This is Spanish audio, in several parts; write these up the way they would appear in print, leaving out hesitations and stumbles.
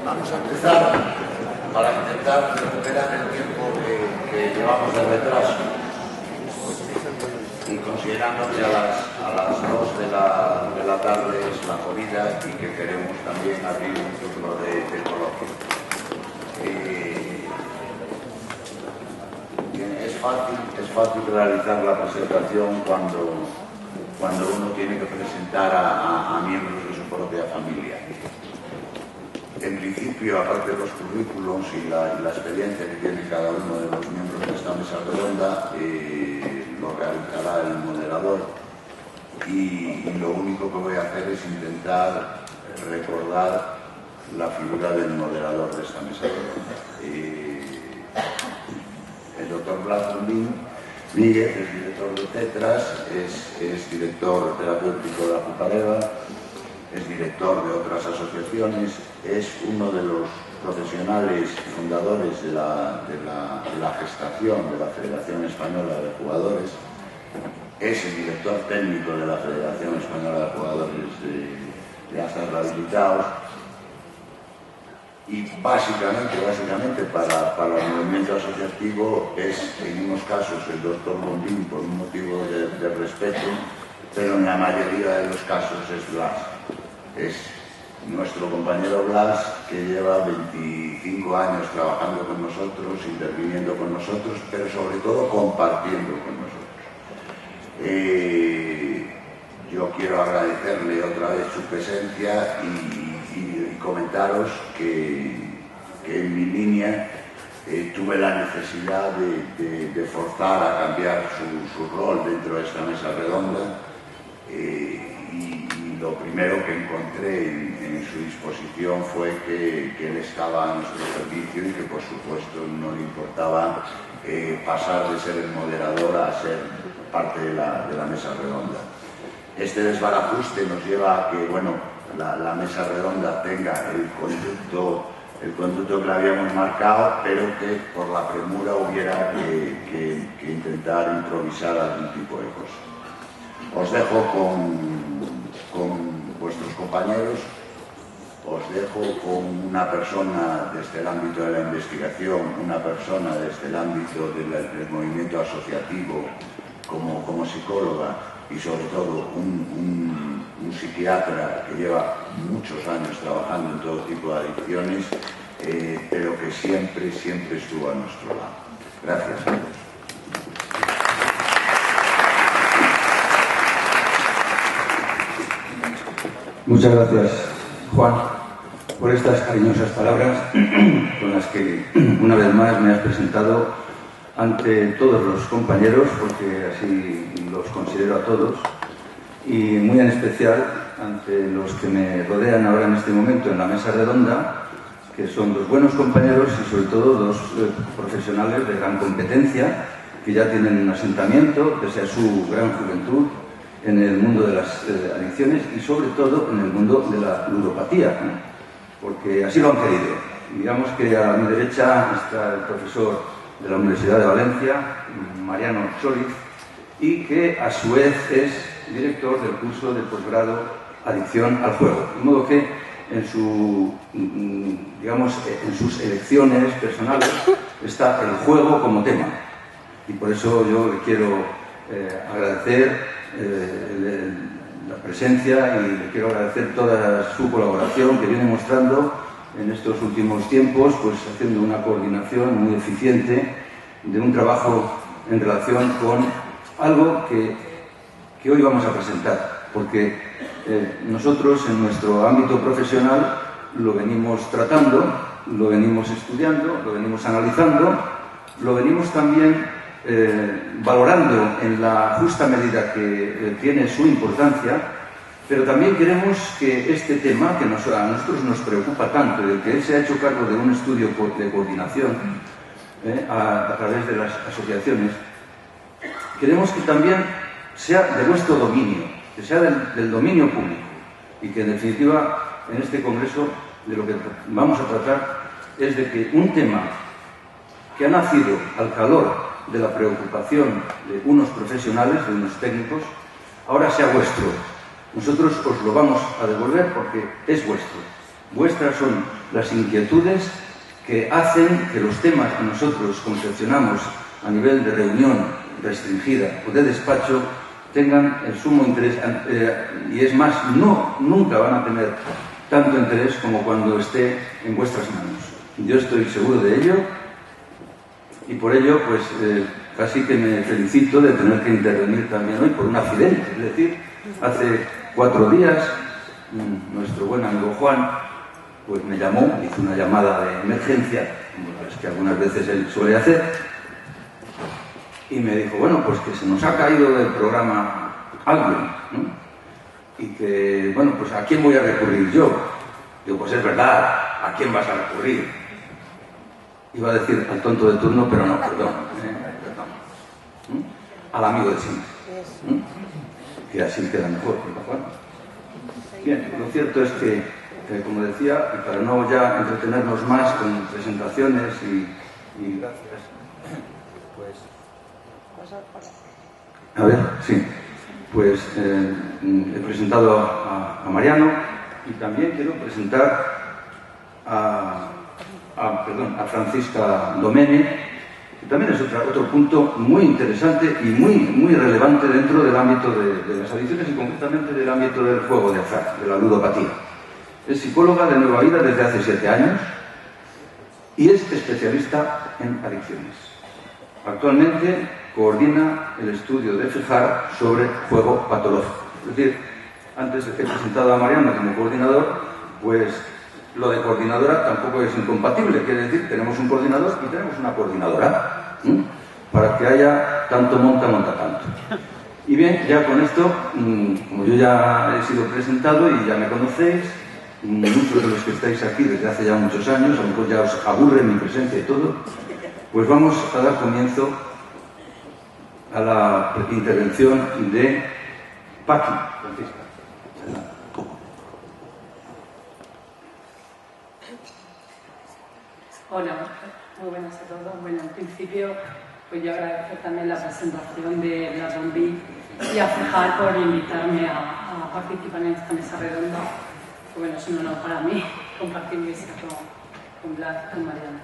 Vamos a empezar para intentar recuperar el tiempo que llevamos de retraso y considerando que a las 2 de la tarde es la comida y que queremos también abrir un turno de coloquio. Es fácil realizar la presentación cuando uno tiene que presentar a miembros de su propia familia. En principio, aparte de los currículos y la experiencia que tiene cada uno de los miembros de esta mesa redonda, lo realizará el moderador y lo único que voy a hacer es intentar recordar la figura del moderador de esta mesa redonda. El doctor Blas Mundín Miguel es director de Tetras, es director terapéutico de la Azucarera, es director de otras asociaciones, es uno de los profesionales fundadores de la gestación de la Federación Española de Jugadores, es el director técnico de la Federación Española de Jugadores de hasta rehabilitados y básicamente para el movimiento asociativo es en unos casos el doctor Mundín por un motivo de respeto, pero en la mayoría de los casos es Blas. Es nuestro compañero Blas, que lleva 25 años trabajando con nosotros, interviniendo con nosotros, pero sobre todo compartiendo con nosotros. Yo quiero agradecerle otra vez su presencia y comentaros que en mi línea tuve la necesidad de forzar a cambiar su rol dentro de esta mesa redonda. Y lo primero que encontré en su disposición fue que él estaba a nuestro servicio y que por supuesto no le importaba pasar de ser el moderador a ser parte de la mesa redonda. Este desbarajuste nos lleva a que, la mesa redonda tenga el conducto que le habíamos marcado, pero que por la premura hubiera que intentar improvisar algún tipo de cosa. Os dejo con vuestros compañeros, os dejo con una persona desde el ámbito de la investigación, una persona desde el ámbito del movimiento asociativo como psicóloga y sobre todo un psiquiatra que lleva muchos años trabajando en todo tipo de adicciones, pero que siempre estuvo a nuestro lado. Gracias. Muchas gracias, Juan, por estas cariñosas palabras con las que una vez más me has presentado ante todos los compañeros, porque así los considero a todos, y muy en especial ante los que me rodean ahora en este momento en la mesa redonda, que son dos buenos compañeros y sobre todo dos profesionales de gran competencia, que ya tienen un asentamiento, pese a su gran juventud, en el mundo de las adicciones y sobre todo en el mundo de la ludopatía, porque así lo han querido. Digamos que a mi derecha está el profesor de la Universidad de Valencia, Mariano Choliz, y que a su vez es director del curso de posgrado Adicción al Juego. De modo que en sus elecciones personales está el juego como tema. Y por eso yo le quiero agradecer la presencia y le quiero agradecer toda su colaboración que viene mostrando en estos últimos tiempos, pues haciendo una coordinación muy eficiente de un trabajo en relación con algo que hoy vamos a presentar, porque nosotros en nuestro ámbito profesional lo venimos tratando, lo venimos estudiando, lo venimos analizando, lo venimos también valorando en la justa medida que tiene su importancia, pero también queremos que este tema, que a nosotros nos preocupa tanto, y del que él se ha hecho cargo de un estudio de coordinación a través de las asociaciones, queremos que también sea de nuestro dominio, que sea del dominio público, y que en definitiva en este congreso de lo que vamos a tratar es de que un tema que ha nacido al calor de la preocupación de unos profesionales, de unos técnicos, ahora sea vuestro. Nosotros os lo vamos a devolver porque es vuestro. Vuestras son las inquietudes que hacen que los temas que nosotros concepcionamos a nivel de reunión restringida o de despacho tengan el sumo interés, y es más, nunca van a tener tanto interés como cuando esté en vuestras manos. Yo estoy seguro de ello, y por ello, pues, casi que me felicito de tener que intervenir también hoy por un accidente. Es decir, hace 4 días, nuestro buen amigo Juan, pues me llamó, hizo una llamada de emergencia, como las que algunas veces él suele hacer, y me dijo, bueno, pues que se nos ha caído del programa alguien, ¿no? Y que, bueno, pues ¿a quién voy a recurrir yo? Digo, pues es verdad, ¿a quién vas a recurrir? Iba a decir al tonto de turno, pero no, perdón. Al amigo de siempre. Que así queda mejor, ¿verdad? Bien, lo cierto es que, como decía, y para no ya entretenernos más con presentaciones y gracias, pues... A ver, sí. Pues he presentado a Mariano y también quiero presentar a Francisca Domene, que también es otro punto muy interesante y muy relevante dentro del ámbito de las adicciones y concretamente del ámbito del juego de azar, de la ludopatía. Es psicóloga de Nueva Vida desde hace 7 años y es especialista en adicciones. Actualmente coordina el estudio de FEJAR sobre juego patológico. Es decir, antes he presentado a Mariano como coordinador, pues lo de coordinadora tampoco es incompatible. Quiere decir, tenemos un coordinador y tenemos una coordinadora, para que haya tanto monta tanto. Y bien, ya con esto, como yo ya he sido presentado y ya me conocéis, muchos de los que estáis aquí desde hace ya muchos años, a lo mejor ya os aburre mi presencia y todo, pues vamos a dar comienzo a la intervención de Paqui. Francisca. Hola, muy buenas a todos. Bueno, en principio, pues yo agradecer también la presentación de la Zombi y a FEJAR por invitarme a participar en esta mesa redonda. Que bueno, es un honor para mí compartir mesa con Blas y con Mariana.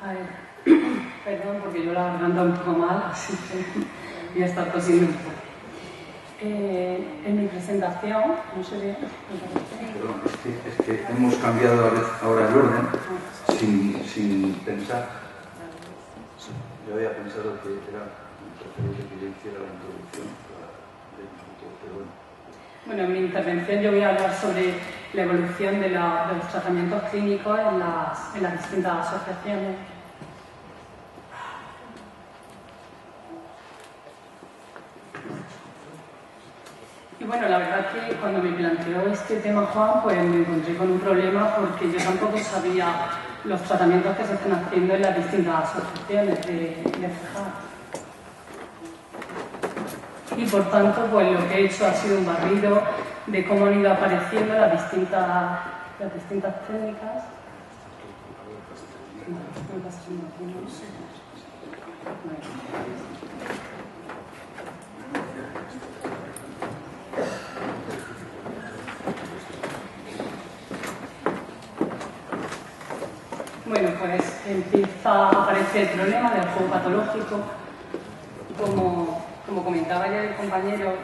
A ver. Perdón, porque yo la garganta un poco mal, así que voy a estar tosiendo un poco. En mi presentación, no sé bien. Perdón, es que hemos cambiado ahora el orden sin pensar. Yo había pensado que era preferible que yo hiciera la introducción, pero bueno. Bueno, en mi intervención yo voy a hablar sobre la evolución de los tratamientos clínicos en las distintas asociaciones. Y bueno, la verdad que cuando me planteó este tema Juan, pues me encontré con un problema porque yo tampoco sabía los tratamientos que se están haciendo en las distintas asociaciones de FEJAR. Y por tanto, pues lo que he hecho ha sido un barrido de cómo han ido apareciendo las distintas técnicas. Bueno, pues empieza a aparecer el problema del juego patológico. Como comentaba ya el compañero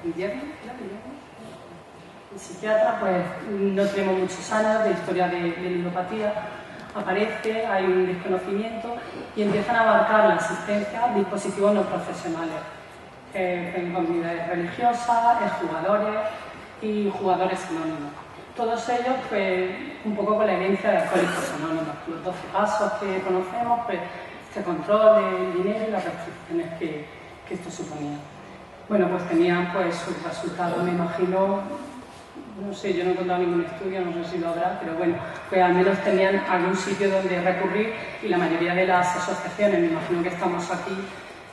Guillermo, el psiquiatra, pues no tenemos muchos años de historia de ludopatía. Aparece, hay un desconocimiento y empiezan a abarcar la asistencia dispositivos no profesionales, en comunidades religiosas, jugadores y jugadores anónimos. Todos ellos, pues, un poco con la herencia de Alcohólicos Anónimos. Los 12 pasos que conocemos, pues, este control del dinero y las restricciones que esto suponía. Bueno, pues tenían pues sus resultados, me imagino, no sé, yo no he encontrado ningún estudio, no sé si lo habrá, pero bueno, pues al menos tenían algún sitio donde recurrir y la mayoría de las asociaciones, me imagino que estamos aquí,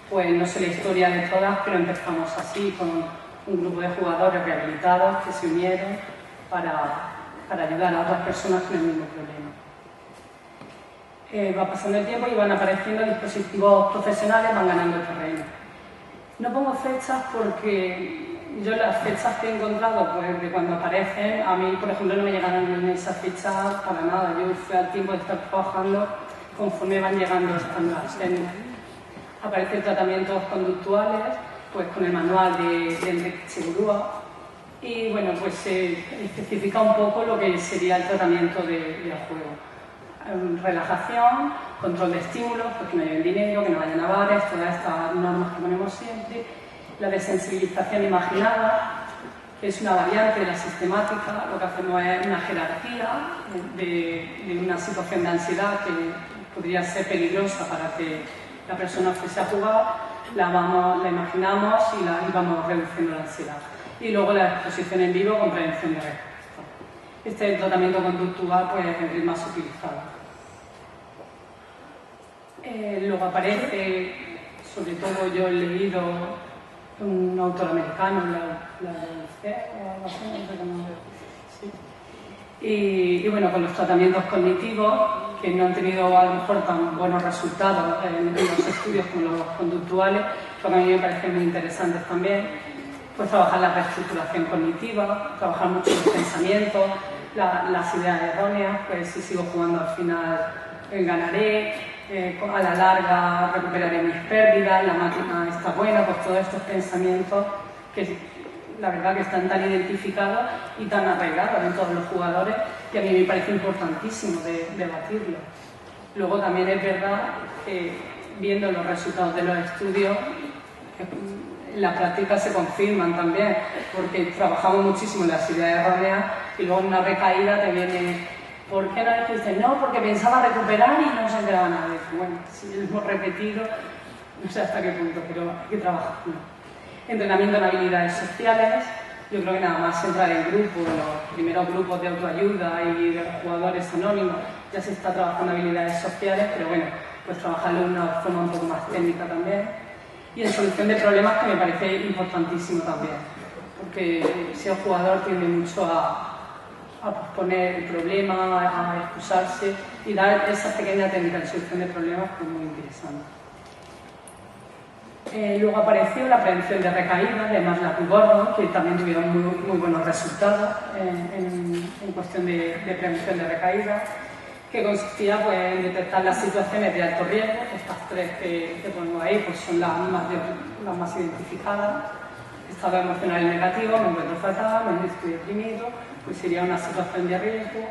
pues no sé la historia de todas, pero empezamos así con un grupo de jugadores rehabilitados que se unieron para ayudar a otras personas con el mismo problema. Va pasando el tiempo y van apareciendo dispositivos profesionales, van ganando terreno. No pongo fechas porque yo las fechas que he encontrado, pues de cuando aparecen, a mí, por ejemplo, no me llegaron en esas fechas para nada. Yo fui al tiempo de estar trabajando conforme van llegando estas nuevas técnicas. Aparecen tratamientos conductuales, pues con el manual de Enrique Chegurúa, y bueno, pues se especifica un poco lo que sería el tratamiento del juego. Relajación, control de estímulos, pues que no lleven dinero, que no vayan a bares, todas estas normas que ponemos siempre. La desensibilización imaginada, que es una variante de la sistemática. Lo que hacemos es una jerarquía de una situación de ansiedad que podría ser peligrosa para que la persona fuese a jugar, la imaginamos y vamos reduciendo la ansiedad. Y luego la exposición en vivo con prevención de respuesta. Este es el tratamiento conductual, pues es el más utilizado. Luego aparece, sobre todo yo he leído un autor americano, y bueno, con los tratamientos cognitivos, que no han tenido a lo mejor tan buenos resultados en los estudios como los conductuales, pero a mí me parecen muy interesantes también, pues trabajar la reestructuración cognitiva, trabajar mucho los pensamientos, las ideas erróneas, pues si sigo jugando al final ganaré, a la larga recuperaré mis pérdidas, la máquina está buena, pues todos estos pensamientos que la verdad que están tan identificados y tan arraigados en todos los jugadores, que a mí me parece importantísimo debatirlo. Luego también es verdad que viendo los resultados de los estudios, en la práctica se confirman también, porque trabajamos muchísimo en las ideas erróneas y luego en una recaída te viene: ¿por qué no dijiste? No, porque pensaba recuperar y no se enteraba nadie. Bueno, si lo hemos repetido, no sé hasta qué punto, pero hay que trabajarlo. Entrenamiento en habilidades sociales. Yo creo que nada más entrar en grupo, los primeros grupos de autoayuda y de los jugadores anónimos, ya se está trabajando habilidades sociales, pero bueno, pues trabajarlo de una forma un poco más técnica también. Y en solución de problemas, que me parece importantísimo también, porque si el jugador tiende mucho a posponer el problema, a excusarse, y dar esa pequeña técnica de solución de problemas, que es muy interesante. Luego apareció la prevención de recaídas de Maslach y Gordon, que también tuvieron muy buenos resultados en cuestión de prevención de recaídas, que consistía pues, en detectar las situaciones de alto riesgo. Estas tres que ponemos ahí pues, son las más identificadas. Estado emocional negativo, me encuentro fatal, estoy deprimido, pues sería una situación de riesgo.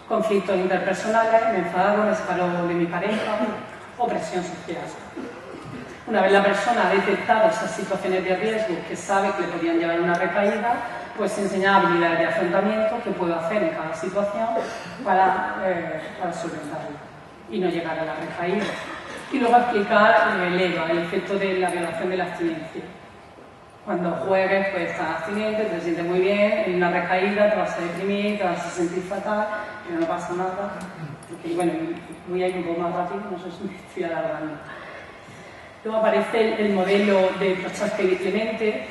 Conflictos interpersonales, me enfadaron, me separó de mi pareja, o presión social. Una vez la persona ha detectado esas situaciones de riesgo que sabe que le podían llevar a una recaída, pues se enseña habilidades de afrontamiento que puedo hacer en cada situación para solventarla y no llegar a la recaída. Y luego explicar el EVA, el efecto de la violación de la abstinencia. Cuando juegues, pues estás abstinente, te sientes muy bien, en una recaída te vas a deprimir, te vas a sentir fatal, pero no pasa nada. Porque, bueno, voy a ir un poco más rápido, no sé si me estoy alargando. Luego aparece el modelo de Prochaska y Clemente.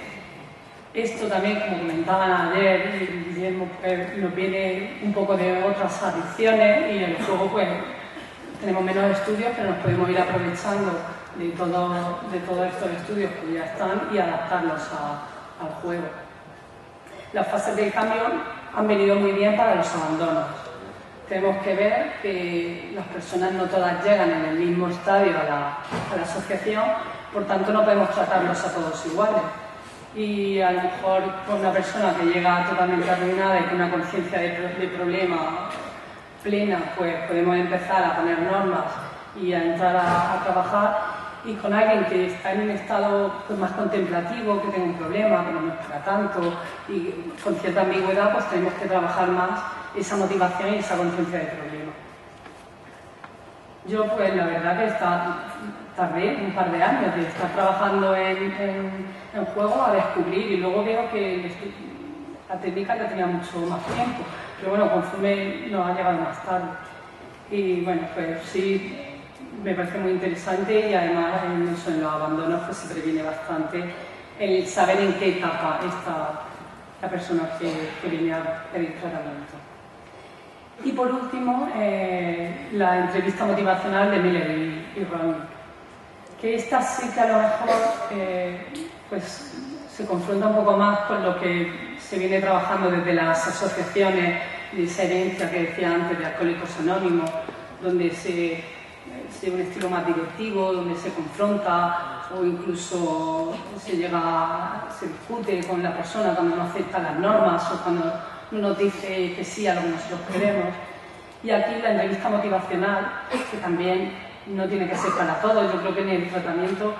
Esto también, como comentaban ayer, Guillermo, nos viene un poco de otras adicciones, y en el juego pues tenemos menos estudios, pero nos podemos ir aprovechando de todos estos estudios que ya están y adaptarlos al juego. Las fases del cambio han venido muy bien para los abandonos. Tenemos que ver que las personas no todas llegan en el mismo estadio a la asociación, por tanto no podemos tratarlos a todos iguales. Y a lo mejor con una persona que llega totalmente arruinada y con una conciencia de problema plena, pues podemos empezar a poner normas y a entrar a trabajar. Y con alguien que está en un estado pues, más contemplativo, que tiene un problema, que no es para tanto, y con cierta ambigüedad, pues tenemos que trabajar más esa motivación y esa conciencia de problema. Yo, pues la verdad que tardé un par de años de estar trabajando en juego a descubrir, y luego veo que la técnica ya tenía mucho más tiempo, pero bueno, conforme nos ha llegado más tarde. Y bueno, pues sí, me parece muy interesante, y además en los abandonos pues, se previene bastante el saber en qué etapa está la persona que viene a pedir tratamiento. Y por último, la entrevista motivacional de Miller y Ronnie, que esta sí que a lo mejor pues, se confronta un poco más con lo que se viene trabajando desde las asociaciones de esa herencia que decía antes de Alcohólicos Anónimos, donde se un estilo más directivo, donde se confronta o incluso se discute con la persona cuando no acepta las normas o cuando no nos dice que sí a lo que nosotros queremos. Y aquí la entrevista motivacional, que también no tiene que ser para todos, yo creo que en el tratamiento,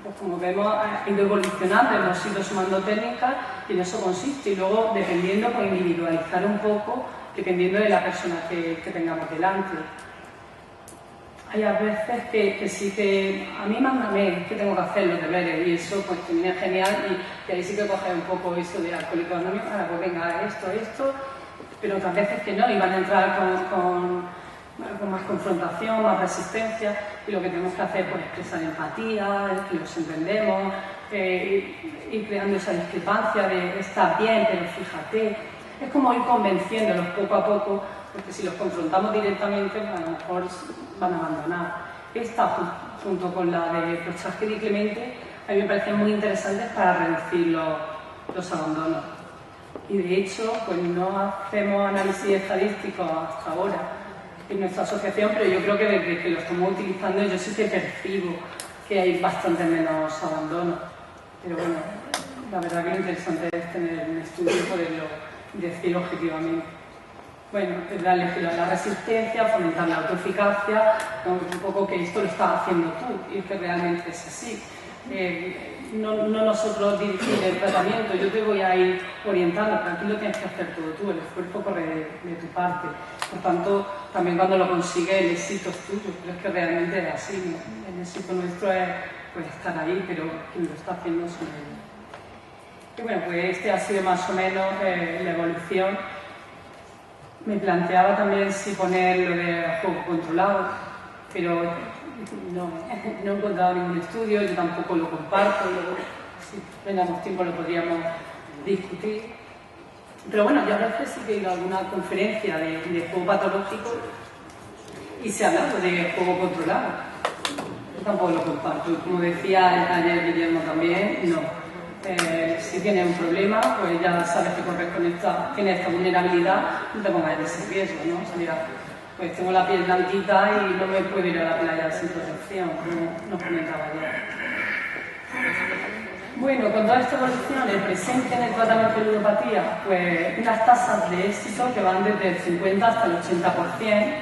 pues como vemos, ha ido evolucionando, hemos ido sumando técnicas y en eso consiste. Y luego, dependiendo, pues individualizar un poco, dependiendo de la persona que tengamos delante. Hay a veces que sí que a mí mándame que tengo que hacer los deberes y eso pues termina genial y ahí sí que coge un poco eso de Alcohólicos Anónimos, pues venga, esto, pero otras veces que no, y van a entrar con más confrontación, más resistencia, y lo que tenemos que hacer pues expresar empatía, que los entendemos, ir creando esa discrepancia de está bien, pero fíjate, es como ir convenciéndolos poco a poco, porque si los confrontamos directamente, pues a lo mejor van a abandonar. Esta, junto con la de Prochaska y Clemente, a mí me parecen muy interesantes para reducir los abandonos. Y de hecho, pues no hacemos análisis estadísticos hasta ahora en nuestra asociación, pero yo creo que desde que lo estamos utilizando yo sí que percibo que hay bastante menos abandono. Pero bueno, la verdad que lo interesante es tener un estudio y poderlo decir objetivamente. Bueno, es darle giro a la resistencia, fomentar la autoeficacia, un poco que esto lo estás haciendo tú y que realmente es así. No nosotros dirigir el tratamiento, yo te voy a ir orientando, pero aquí lo tienes que hacer todo tú, el esfuerzo corre de tu parte. Por tanto, también cuando lo consigues, el éxito es tuyo, pero es que realmente es así. El éxito nuestro es pues, estar ahí, pero quien lo está haciendo es ellos. Y bueno, pues este ha sido más o menos la evolución. Me planteaba también si poner lo de juego controlado, pero no he encontrado ningún estudio, yo tampoco lo comparto, luego, si tengamos tiempo lo podríamos discutir. Pero bueno, yo a veces sí que he ido a alguna conferencia de juego patológico y se ha hablado de juego controlado. Yo tampoco lo comparto, como decía ayer Guillermo también, no. Si tienes un problema, pues ya sabes que corres con tienes esta vulnerabilidad, no te pongas en ese riesgo, ¿no? O sea, mira, pues tengo la piel blanquita y no me puedo ir a la playa sin protección, como nos comentaba ayer. Bueno, con toda esta evolución, el presente en el tratamiento de ludopatía, pues unas tasas de éxito que van desde el 50 hasta el 80%.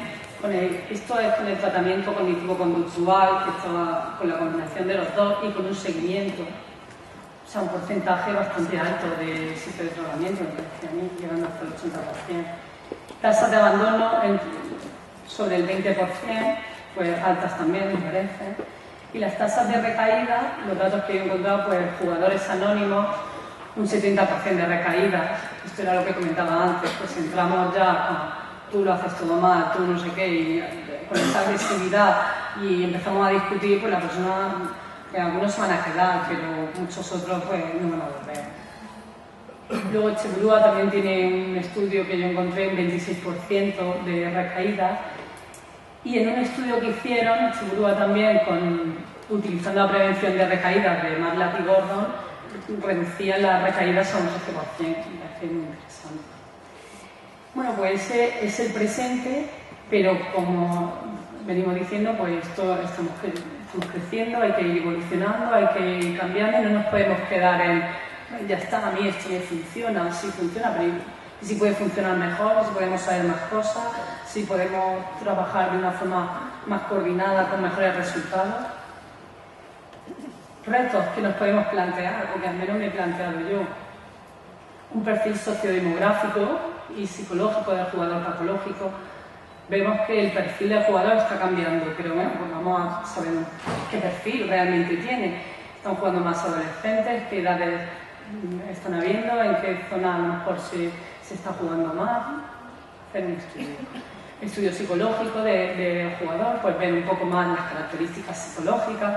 Esto es con el tratamiento cognitivo-conductual, que estaba con la combinación de los dos y con un seguimiento. O sea, un porcentaje bastante alto de éxito de tratamiento, me parece a mí, llegando hasta el 80%. Tasas de abandono sobre el 20%, pues altas también, me parece. Y las tasas de recaída, los datos que he encontrado, pues jugadores anónimos, un 70% de recaídas. Esto era lo que comentaba antes, pues entramos ya a tú lo haces todo mal, tú no sé qué, y con esa agresividad y empezamos a discutir, pues la persona... algunos se van a quedar, pero muchos otros pues, no van a volver. Luego Echeverría también tiene un estudio que yo encontré en 26% de recaídas y en un estudio que hicieron, Echeverría también, utilizando la prevención de recaídas de Marlatt y Gordon, reducían las recaídas a un 13%, me parece muy interesante. Bueno, pues ese es el presente, pero como venimos diciendo, pues estamos creciendo, hay que ir evolucionando, hay que ir cambiando y no nos podemos quedar en ya está, a mí esto me funciona, sí funciona, pero y si puede funcionar mejor, si podemos saber más cosas, si podemos trabajar de una forma más coordinada con mejores resultados. Retos que nos podemos plantear, porque al menos me he planteado yo. Un perfil sociodemográfico y psicológico del jugador patológico. Vemos que el perfil del jugador está cambiando, pero bueno, pues vamos a saber qué perfil realmente tiene. Están jugando más adolescentes, qué edades están habiendo, en qué zona a lo mejor se está jugando más. Hacer un estudio psicológico del jugador, pues ver un poco más las características psicológicas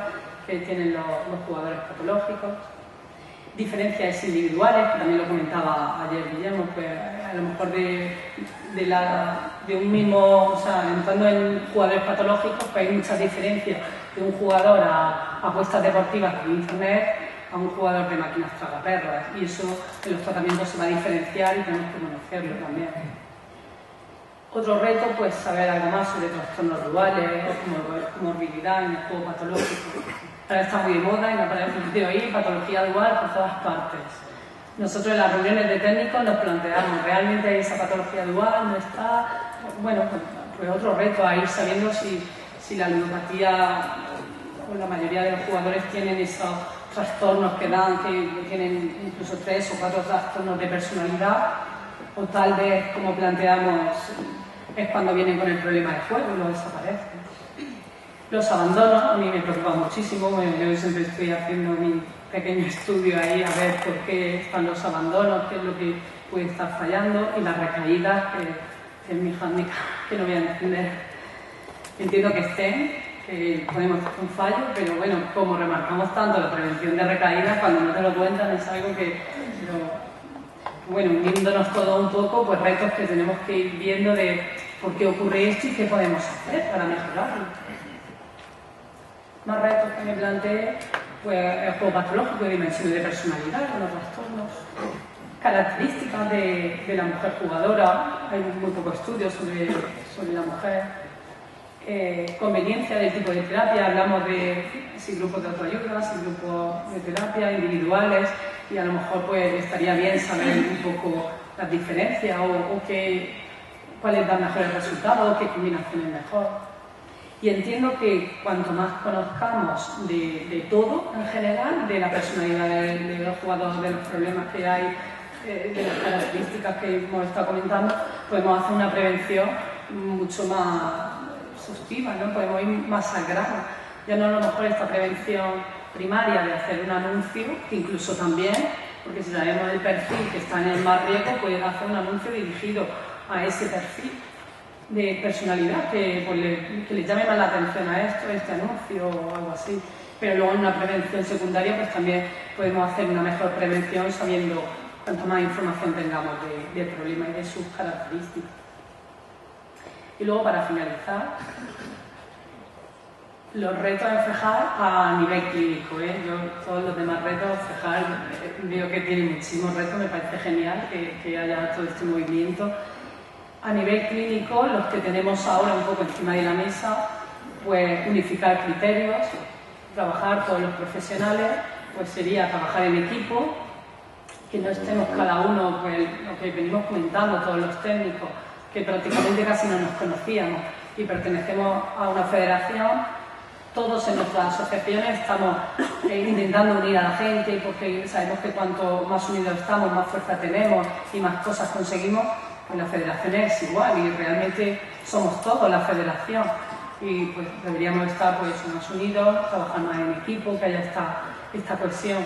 que tienen los jugadores patológicos. Diferencias individuales, que también lo comentaba ayer Guillermo, pues a lo mejor de un mismo, o sea, entrando en jugadores patológicos, pues hay muchas diferencias de un jugador a apuestas deportivas por internet, a un jugador de máquinas tragaperras, y eso en los tratamientos se va a diferenciar y tenemos que conocerlo también. Otro reto, pues saber algo más sobre trastornos duales, comorbilidad en el juego patológico. Ahora está muy de moda y me parece de oír patología dual por todas partes. Nosotros en las reuniones de técnicos nos planteamos, ¿realmente hay esa patología dual? ¿No está? Bueno, pues otro reto a ir sabiendo si la ludopatía o la mayoría de los jugadores tienen esos trastornos que dan, que tienen incluso 3 o 4 trastornos de personalidad, o tal vez, como planteamos, es cuando vienen con el problema de juego y lo desaparecen. Los abandonos a mí me preocupan muchísimo. Bueno, yo siempre estoy haciendo mi pequeño estudio ahí a ver por qué están los abandonos, qué es lo que puede estar fallando, y las recaídas, que es mi hándicap, que no voy a entender. Entiendo que estén, que podemos hacer un fallo, pero bueno, como remarcamos tanto la prevención de recaídas, cuando no te lo cuentan es algo que... Bueno, uniéndonos todo un poco, pues retos que tenemos que ir viendo de por qué ocurre esto y qué podemos hacer para mejorarlo. Más retos que me planteé, pues el juego patológico de dimensiones de personalidad, con los trastornos, características de la mujer jugadora, hay muy pocos estudios sobre la mujer, conveniencia del tipo de terapia, hablamos de si grupos de autoayuda, si grupos de terapia, individuales, y a lo mejor pues estaría bien saber un poco las diferencias o cuáles dan mejores resultados, qué combinación es mejor. Y entiendo que cuanto más conozcamos de todo en general, de la personalidad de los jugadores, de los problemas que hay, de las características que hemos estado comentando, podemos hacer una prevención mucho más exhaustiva, ¿no? Podemos ir más al grano. Ya no a lo mejor esta prevención primaria de hacer un anuncio, que incluso también, porque si sabemos el perfil que está en el más riesgo, puedes hacer un anuncio dirigido a ese perfil de personalidad que le llame más la atención a este anuncio o algo así. Pero luego en una prevención secundaria pues también podemos hacer una mejor prevención sabiendo cuanto más información tengamos del problema y de sus características. Y luego, para finalizar, los retos a enfocar a nivel clínico. Yo todos los demás retos a enfocar veo que tienen muchísimos retos, me parece genial que haya todo este movimiento. A nivel clínico, los que tenemos ahora un poco encima de la mesa, pues unificar criterios, trabajar todos los profesionales, pues sería trabajar en equipo, que no estemos cada uno, pues lo que venimos comentando todos los técnicos, que prácticamente casi no nos conocíamos y pertenecemos a una federación. Todos en nuestras asociaciones estamos intentando unir a la gente, porque sabemos que cuanto más unidos estamos, más fuerza tenemos y más cosas conseguimos. Pues la federación es igual y realmente somos todos la federación, y pues deberíamos estar pues más unidos, trabajar más en equipo, que haya esta cohesión,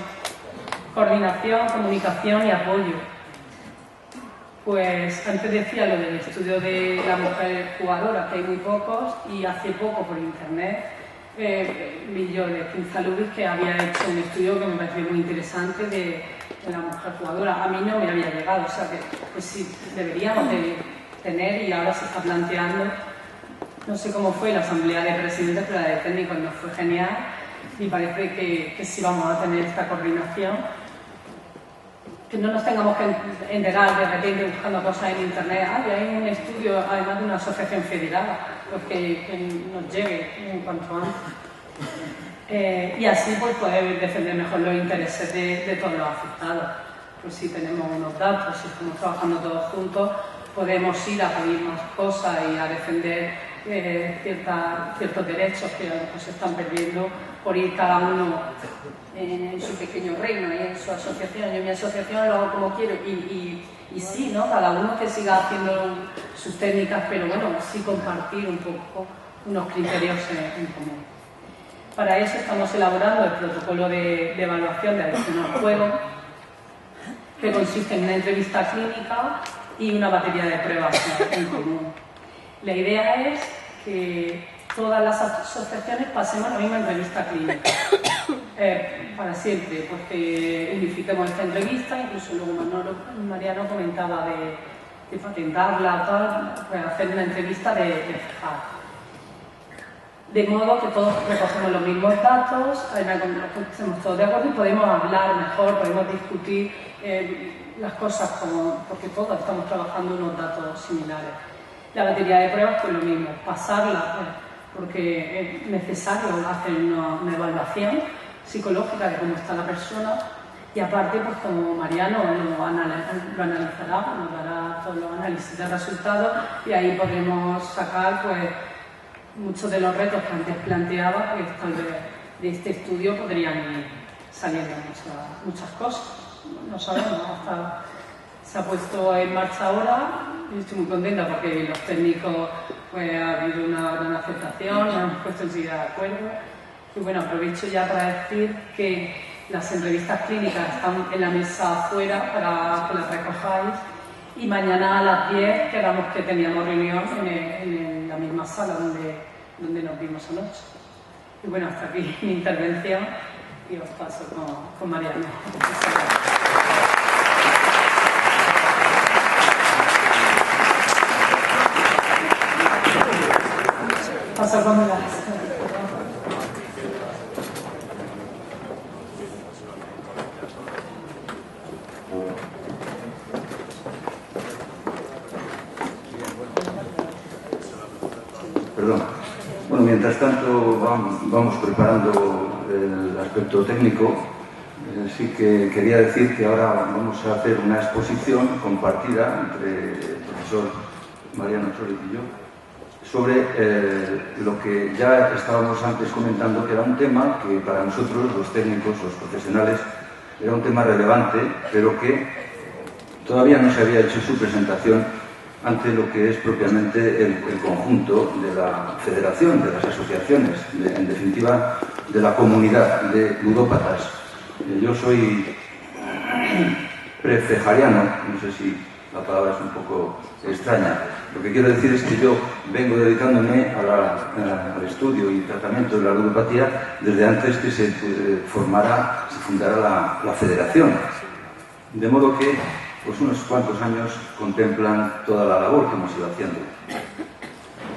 coordinación, comunicación y apoyo. Pues antes decía lo del estudio de la mujer jugadora, que hay muy pocos, y hace poco por internet vi yo de Kinzalubis que había hecho un estudio que me pareció muy interesante de la mujer jugadora. A mí no me había llegado, o sea que pues sí, deberíamos de tener, y ahora se está planteando. No sé cómo fue la asamblea de presidentes, pero la de técnicos nos fue genial, y parece que sí vamos a tener esta coordinación. Que no nos tengamos que enterar de repente buscando cosas en internet. Hay un estudio, además de una asociación federada, pues que nos llegue en cuanto antes. Y así pues poder defender mejor los intereses de todos los afectados. Pues si tenemos unos datos, si estamos trabajando todos juntos, podemos ir a pedir más cosas y a defender ciertos derechos que a lo mejor se están perdiendo por ir cada uno en su pequeño reino y en su asociación. Yo en mi asociación lo hago como quiero y sí, ¿no? Cada uno que siga haciendo sus técnicas, pero bueno, sí compartir un poco unos criterios en común. Para eso estamos elaborando el protocolo de evaluación de adicción al juego, que consiste en una entrevista clínica y una batería de pruebas en común. La idea es que todas las asociaciones pasemos la misma entrevista clínica, para siempre, porque unifiquemos esta entrevista. Incluso luego Mariano comentaba de patentarla o tal, pues hacer una entrevista de fijar. de modo que todos recogemos los mismos datos, en algo que estemos todos de acuerdo y podemos hablar mejor, podemos discutir las cosas porque todos estamos trabajando unos datos similares. La batería de pruebas, pues lo mismo, pasarla, porque es necesario hacer una evaluación psicológica de cómo está la persona y aparte, pues como Mariano lo analizará, nos dará todos los análisis de resultados y ahí podremos sacar pues muchos de los retos que antes planteaba, pues tal vez de este estudio podrían ir saliendo muchas cosas. No sabemos, hasta se ha puesto en marcha ahora y estoy muy contenta porque los técnicos pues ha habido una gran aceptación, nos hemos puesto enseguida de acuerdo. Y bueno, aprovecho ya para decir que las entrevistas clínicas están en la mesa afuera para que las recojáis y mañana a las 10 quedamos que teníamos reunión en la misma sala donde nos vimos anoche. Y bueno, hasta aquí mi intervención y os paso con Mariano. Paso con las... Perdón. Bueno, mientras tanto vamos preparando el aspecto técnico. Sí que quería decir que ahora vamos a hacer una exposición compartida entre el profesor Mariano Chórez y yo sobre lo que ya estábamos antes comentando, que era un tema que para nosotros, los técnicos, los profesionales, era un tema relevante, pero que todavía no se había hecho su presentación ante lo que es propiamente el conjunto de la federación, de las asociaciones, en definitiva, de la comunidad de ludópatas. Yo soy prefejariano, no sé si la palabra es un poco extraña. Lo que quiero decir es que yo vengo dedicándome al estudio y tratamiento de la ludopatía desde antes que se fundara la federación. De modo que pues unos cuantos años contemplan toda la labor que hemos ido haciendo.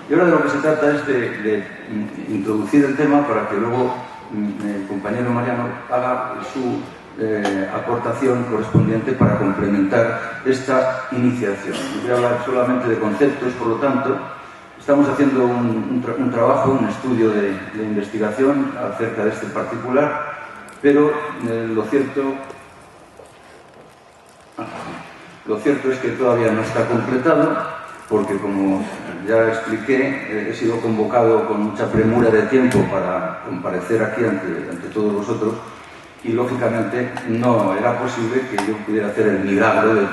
Y ahora de lo que se trata es de introducir el tema para que luego el compañero Mariano haga su aportación correspondiente para complementar esta iniciación. No voy a hablar solamente de conceptos, por lo tanto, estamos haciendo un trabajo, un estudio de investigación acerca de este particular, pero lo cierto es que todavía no está completado, porque como ya expliqué, he sido convocado con mucha premura de tiempo para comparecer aquí ante todos vosotros y lógicamente no era posible que yo pudiera hacer el milagro de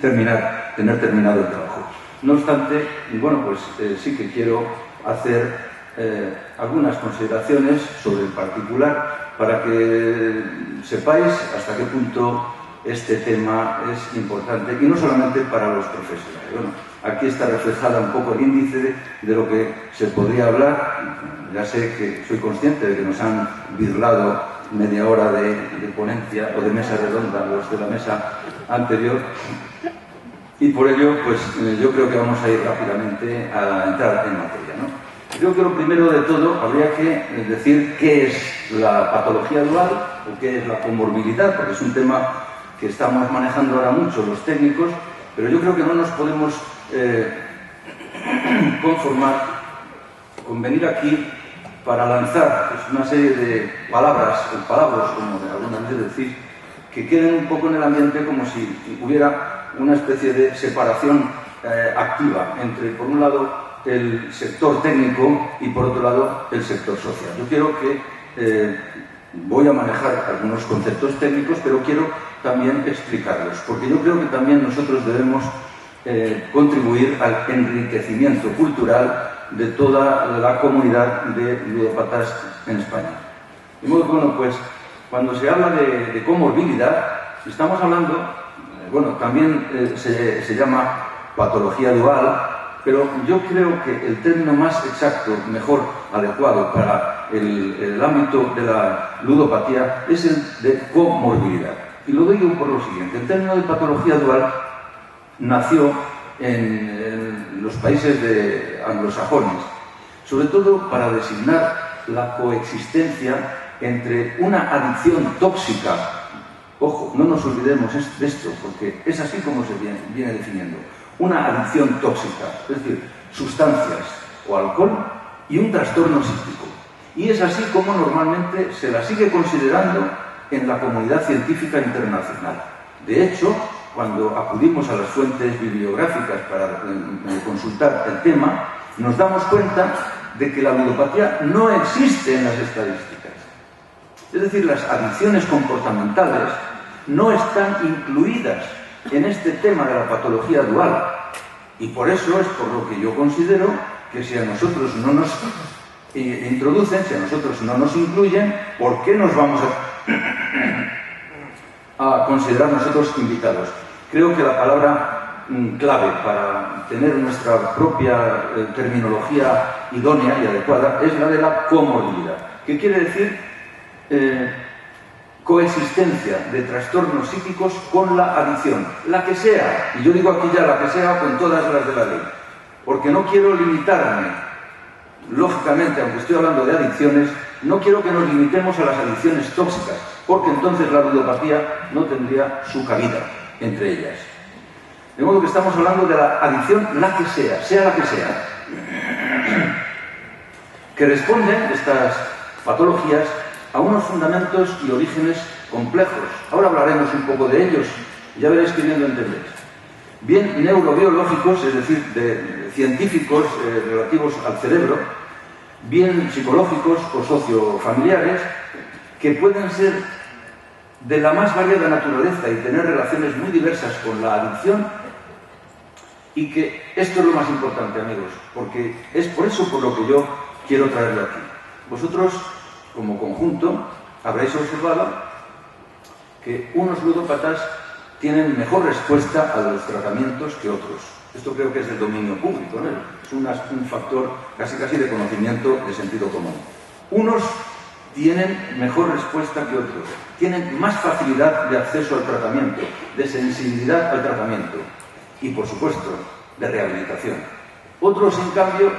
tener terminado el trabajo. No obstante, bueno, pues sí que quiero hacer algunas consideraciones sobre el particular para que sepáis hasta qué punto este tema es importante, y no solamente para los profesionales. Bueno, aquí está reflejada un poco el índice de lo que se podría hablar. Ya sé que soy consciente de que nos han birlado media hora de ponencia o de mesa redonda, los de la mesa anterior, y por ello, pues yo creo que vamos a ir rápidamente a entrar en materia, ¿no? Yo creo que lo primero de todo habría que decir qué es la patología dual o qué es la comorbilidad, porque es un tema que estamos manejando ahora mucho los técnicos, pero yo creo que no nos podemos conformar con venir aquí para lanzar pues, una serie de palabras, o palabras, como de alguna manera decir, que queden un poco en el ambiente como si hubiera una especie de separación activa entre, por un lado, el sector técnico y, por otro lado, el sector social. Yo quiero que voy a manejar algunos conceptos técnicos, pero quiero también explicarlos, porque yo creo que también nosotros debemos contribuir al enriquecimiento cultural de toda la comunidad de ludópatas en España. De modo que, bueno, pues, cuando se habla de comorbilidad, estamos hablando, bueno, también se llama patología dual, pero yo creo que el término más exacto, mejor adecuado para el ámbito de la ludopatía es el de comorbilidad. Y lo digo por lo siguiente: el término de patología dual nació en los países anglosajones sobre todo para designar la coexistencia entre una adicción tóxica. Ojo, no nos olvidemos de esto, porque es así como se viene definiendo. Una adicción tóxica, es decir, sustancias o alcohol y un trastorno psíquico. Y es así como normalmente se la sigue considerando en la comunidad científica internacional. De hecho, cuando acudimos a las fuentes bibliográficas para consultar el tema, nos damos cuenta de que la ludopatía no existe en las estadísticas. Es decir, las adicciones comportamentales no están incluidas en este tema de la patología dual. Y por eso es por lo que yo considero que si a nosotros no nos introducen, si a nosotros no nos incluyen, ¿por qué nos vamos a considerar nosotros invitados? Creo que la palabra clave para tener nuestra propia terminología idónea y adecuada es la de la comorbilidad, que quiere decir coexistencia de trastornos psíquicos con la adicción, la que sea, y yo digo aquí ya la que sea con todas las de la ley, porque no quiero limitarme, lógicamente, aunque estoy hablando de adicciones, no quiero que nos limitemos a las adicciones tóxicas, porque entonces la ludopatía no tendría su cabida entre ellas. De modo que estamos hablando de la adicción, la que sea la que sea, que responden estas patologías a unos fundamentos y orígenes complejos. Ahora hablaremos un poco de ellos, ya veréis que bien lo entendéis. Bien neurobiológicos, es decir, de científicos relativos al cerebro, bien psicológicos o sociofamiliares, que pueden ser de la más variada naturaleza y tener relaciones muy diversas con la adicción, y que esto es lo más importante, amigos, porque es por eso por lo que yo quiero traerlo aquí. Vosotros, como conjunto, habréis observado que unos ludópatas tienen mejor respuesta a los tratamientos que otros. Esto creo que es del dominio público, ¿no? Es un factor casi de conocimiento de sentido común. Unos tienen mejor respuesta que otros, tienen más facilidad de acceso al tratamiento, de sensibilidad al tratamiento y, por supuesto, de rehabilitación. Otros, en cambio,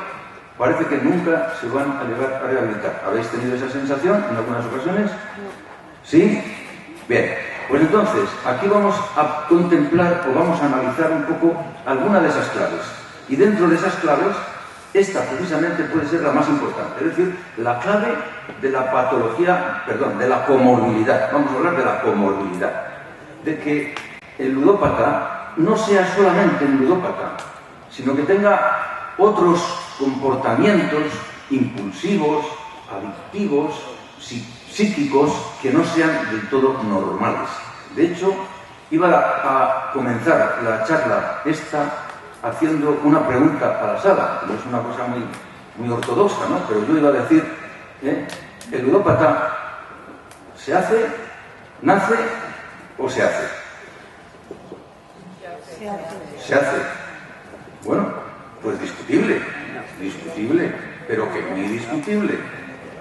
parece que nunca se van a llegar a rehabilitar. ¿Habéis tenido esa sensación en algunas ocasiones? ¿Sí? Bien, pues entonces, aquí vamos a contemplar o vamos a analizar un poco alguna de esas claves. Y dentro de esas claves, esta precisamente puede ser la más importante, es decir, la clave de la patología, perdón, de la comorbilidad. Vamos a hablar de la comorbilidad. De que el ludópata no sea solamente un ludópata, sino que tenga otros comportamientos impulsivos, adictivos, psíquicos, que no sean del todo normales. De hecho, iba a comenzar la charla esta haciendo una pregunta a la sala, que no es una cosa muy ortodoxa, ¿no? Pero yo iba a decir, ¿el ludópata se hace, nace o se hace? Se hace. Bueno, pues discutible, pero que muy discutible.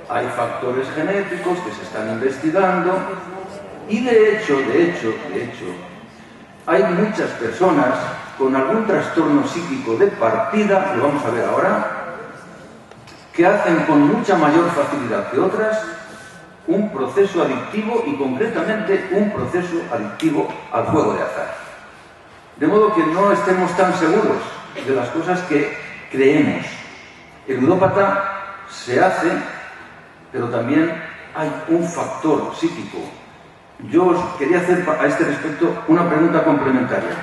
Hay factores genéticos que se están investigando y de hecho, hay muchas personas con algún trastorno psíquico de partida, lo vamos a ver ahora, que hacen con mucha mayor facilidad que otras un proceso adictivo y concretamente un proceso adictivo al juego de azar. De modo que no estemos tan seguros de las cosas que creemos. El ludópata se hace, pero también hay un factor psíquico. Yo os quería hacer a este respecto una pregunta complementaria.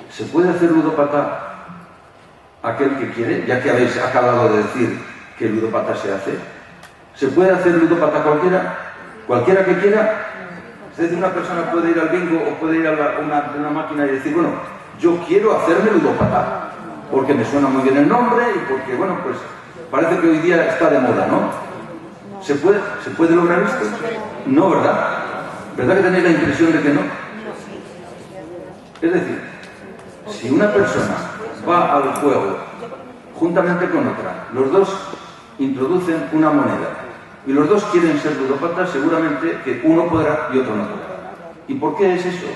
¿Se puede hacer ludópata aquel que quiere? Ya que habéis acabado de decir que el ludópata se hace. ¿Se puede hacer ludópata cualquiera? ¿Cualquiera que quiera? Es decir, una persona puede ir al bingo o puede ir a una máquina y decir, bueno, yo quiero hacerme ludópata, porque me suena muy bien el nombre y porque, bueno, pues parece que hoy día está de moda, ¿no? ¿Se puede lograr esto? No, ¿verdad? ¿Verdad que tenéis la impresión de que no? Es decir, si una persona va al juego juntamente con otra, los dos introducen una moneda y los dos quieren ser ludópatas, seguramente que uno podrá y otro no podrá. ¿Y por qué es eso?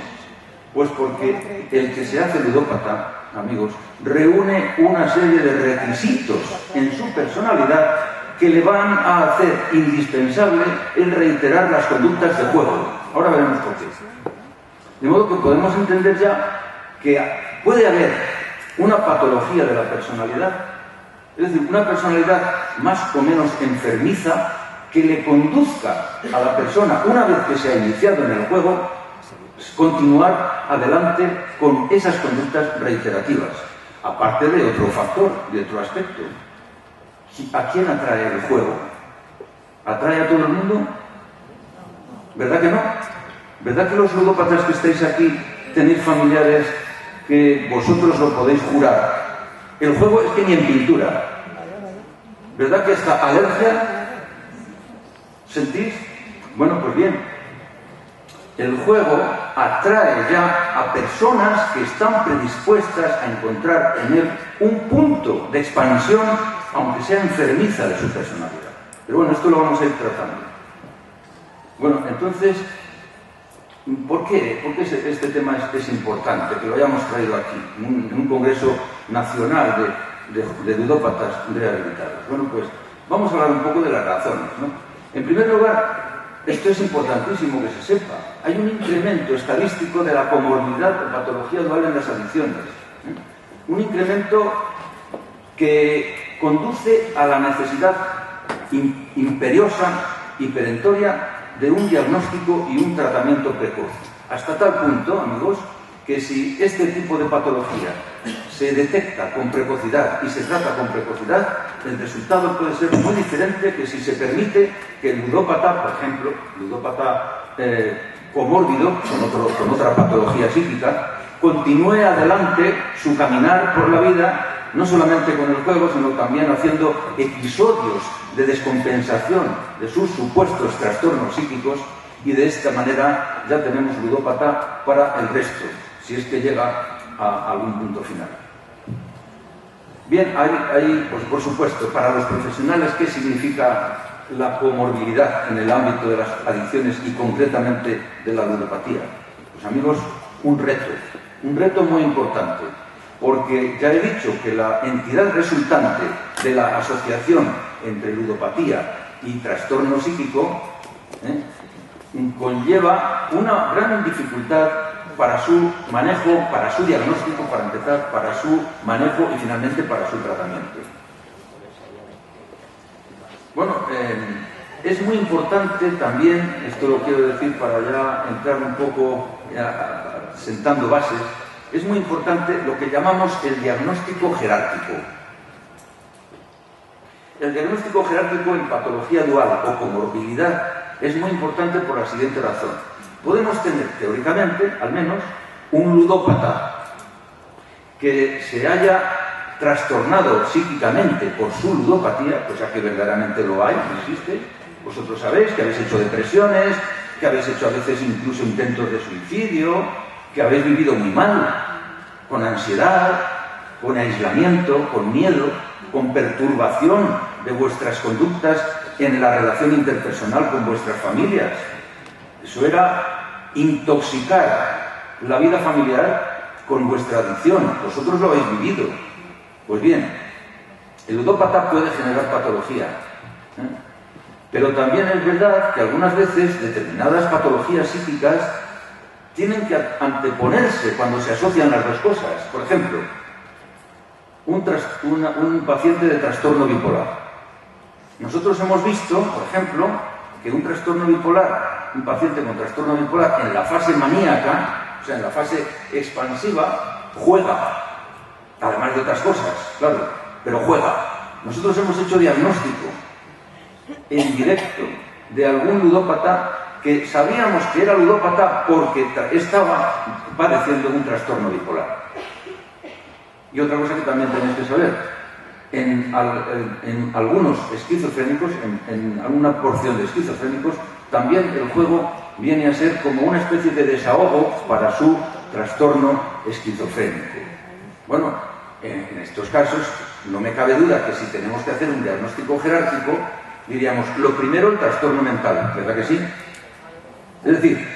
Pues porque el que se hace ludópata amigos, reúne una serie de requisitos en su personalidad que le van a hacer indispensable el reiterar las conductas de juego. Ahora veremos por qué. De modo que podemos entender ya que puede haber una patología de la personalidad, es decir, una personalidad más o menos enfermiza que le conduzca a la persona, una vez que se ha iniciado en el juego, continuar adelante con esas conductas reiterativas, aparte de otro factor, de otro aspecto. ¿A quién atrae el juego? ¿Atrae a todo el mundo? ¿Verdad que no? ¿Verdad que los ludópatas que estáis aquí tenéis familiares que vosotros lo podéis jurar? El juego es que ni en pintura. ¿Verdad que esta alergia sentís? Bueno, pues bien, el juego atrae ya a personas que están predispuestas a encontrar en él un punto de expansión, aunque sea enfermiza de su personalidad. Pero bueno, esto lo vamos a ir tratando. Bueno, entonces, ¿por qué este tema es importante? Que lo hayamos traído aquí, en un congreso nacional de ludópatas rehabilitados. Bueno, pues vamos a hablar un poco de las razones, ¿no? En primer lugar, esto es importantísimo que se sepa. Hay un incremento estadístico de la comorbilidad o patología dual en las adicciones. Un incremento que conduce a la necesidad imperiosa y perentoria de un diagnóstico y un tratamiento precoz. Hasta tal punto, amigos, que si este tipo de patología se detecta con precocidad y se trata con precocidad, el resultado puede ser muy diferente que si se permite que el ludópata, por ejemplo, ludópata comórbido, con otra patología psíquica, continúe adelante su caminar por la vida, no solamente con el juego, sino también haciendo episodios de descompensación de sus supuestos trastornos psíquicos, y de esta manera ya tenemos ludópata para el resto, si es que llega a algún punto final. Bien, hay pues, por supuesto, para los profesionales, ¿qué significa la comorbilidad en el ámbito de las adicciones y concretamente de la ludopatía? Pues amigos, un reto muy importante, porque ya he dicho que la entidad resultante de la asociación entre ludopatía y trastorno psíquico conlleva una gran dificultad para su manejo, para su diagnóstico, para empezar, para su manejo y finalmente para su tratamiento. Bueno, es muy importante también, esto lo quiero decir para ya entrar un poco sentando bases, es muy importante lo que llamamos el diagnóstico jerárquico. El diagnóstico jerárquico en patología dual o comorbilidad es muy importante por la siguiente razón. Podemos tener, teóricamente, al menos, un ludópata que se haya trastornado psíquicamente por su ludopatía, cosa que verdaderamente lo hay, existe. Vosotros sabéis que habéis hecho depresiones, que habéis hecho a veces incluso intentos de suicidio, que habéis vivido muy mal, con ansiedad, con aislamiento, con miedo, con perturbación de vuestras conductas en la relación interpersonal con vuestras familias. Eso era intoxicar la vida familiar con vuestra adicción. Vosotros lo habéis vivido. Pues bien, el ludópata puede generar patología, pero también es verdad que algunas veces determinadas patologías psíquicas tienen que anteponerse cuando se asocian las dos cosas. Por ejemplo, un paciente de trastorno bipolar. Nosotros hemos visto, por ejemplo, que un trastorno bipolar, un paciente con trastorno bipolar en la fase maníaca, o sea, en la fase expansiva, juega, además de otras cosas, claro, pero juega. Nosotros hemos hecho diagnóstico en directo de algún ludópata que sabíamos que era ludópata porque estaba padeciendo un trastorno bipolar. Y otra cosa que también tenéis que saber, en algunos esquizofrénicos, en alguna porción de esquizofrénicos, también el juego viene a ser como una especie de desahogo para su trastorno esquizofrénico. Bueno, en estos casos no me cabe duda que si tenemos que hacer un diagnóstico jerárquico, diríamos, lo primero, el trastorno mental, ¿verdad que sí? Es decir,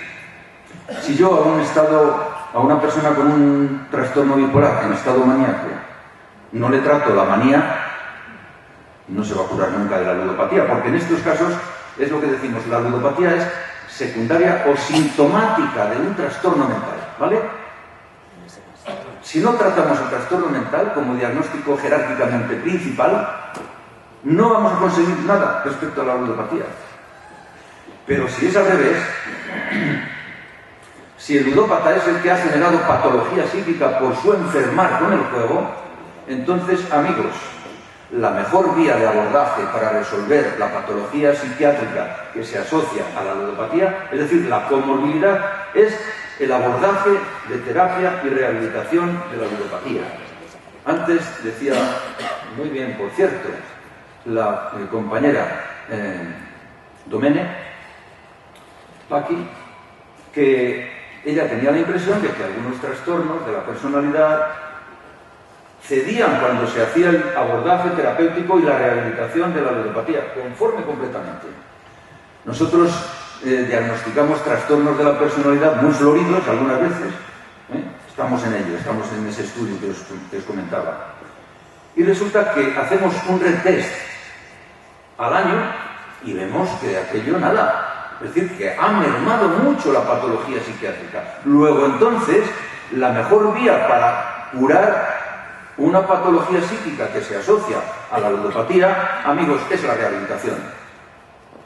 si yo a un estado a una persona con un trastorno bipolar en estado maníaco, no le trato la manía, no se va a curar nunca de la ludopatía, porque en estos casos es lo que decimos, la ludopatía es secundaria o sintomática de un trastorno mental, ¿vale? Si no tratamos el trastorno mental como diagnóstico jerárquicamente principal, no vamos a conseguir nada respecto a la ludopatía. Pero si es al revés, si el ludópata es el que ha generado patología psíquica por su enfermar con el juego, entonces, amigos, la mejor vía de abordaje para resolver la patología psiquiátrica que se asocia a la ludopatía, es decir, la comorbilidad, es el abordaje de terapia y rehabilitación de la ludopatía. Antes decía, muy bien, por cierto, la compañera Domene, Paqui, que ella tenía la impresión de que algunos trastornos de la personalidad cedían cuando se hacía el abordaje terapéutico y la rehabilitación de la ludopatía, conforme completamente. Nosotros diagnosticamos trastornos de la personalidad muy floridos algunas veces, estamos en ello, estamos en ese estudio que os comentaba. Y resulta que hacemos un retest al año y vemos que aquello nada. Es decir, que ha mermado mucho la patología psiquiátrica. Luego, entonces, la mejor vía para curar una patología psíquica que se asocia a la ludopatía, amigos, es la rehabilitación.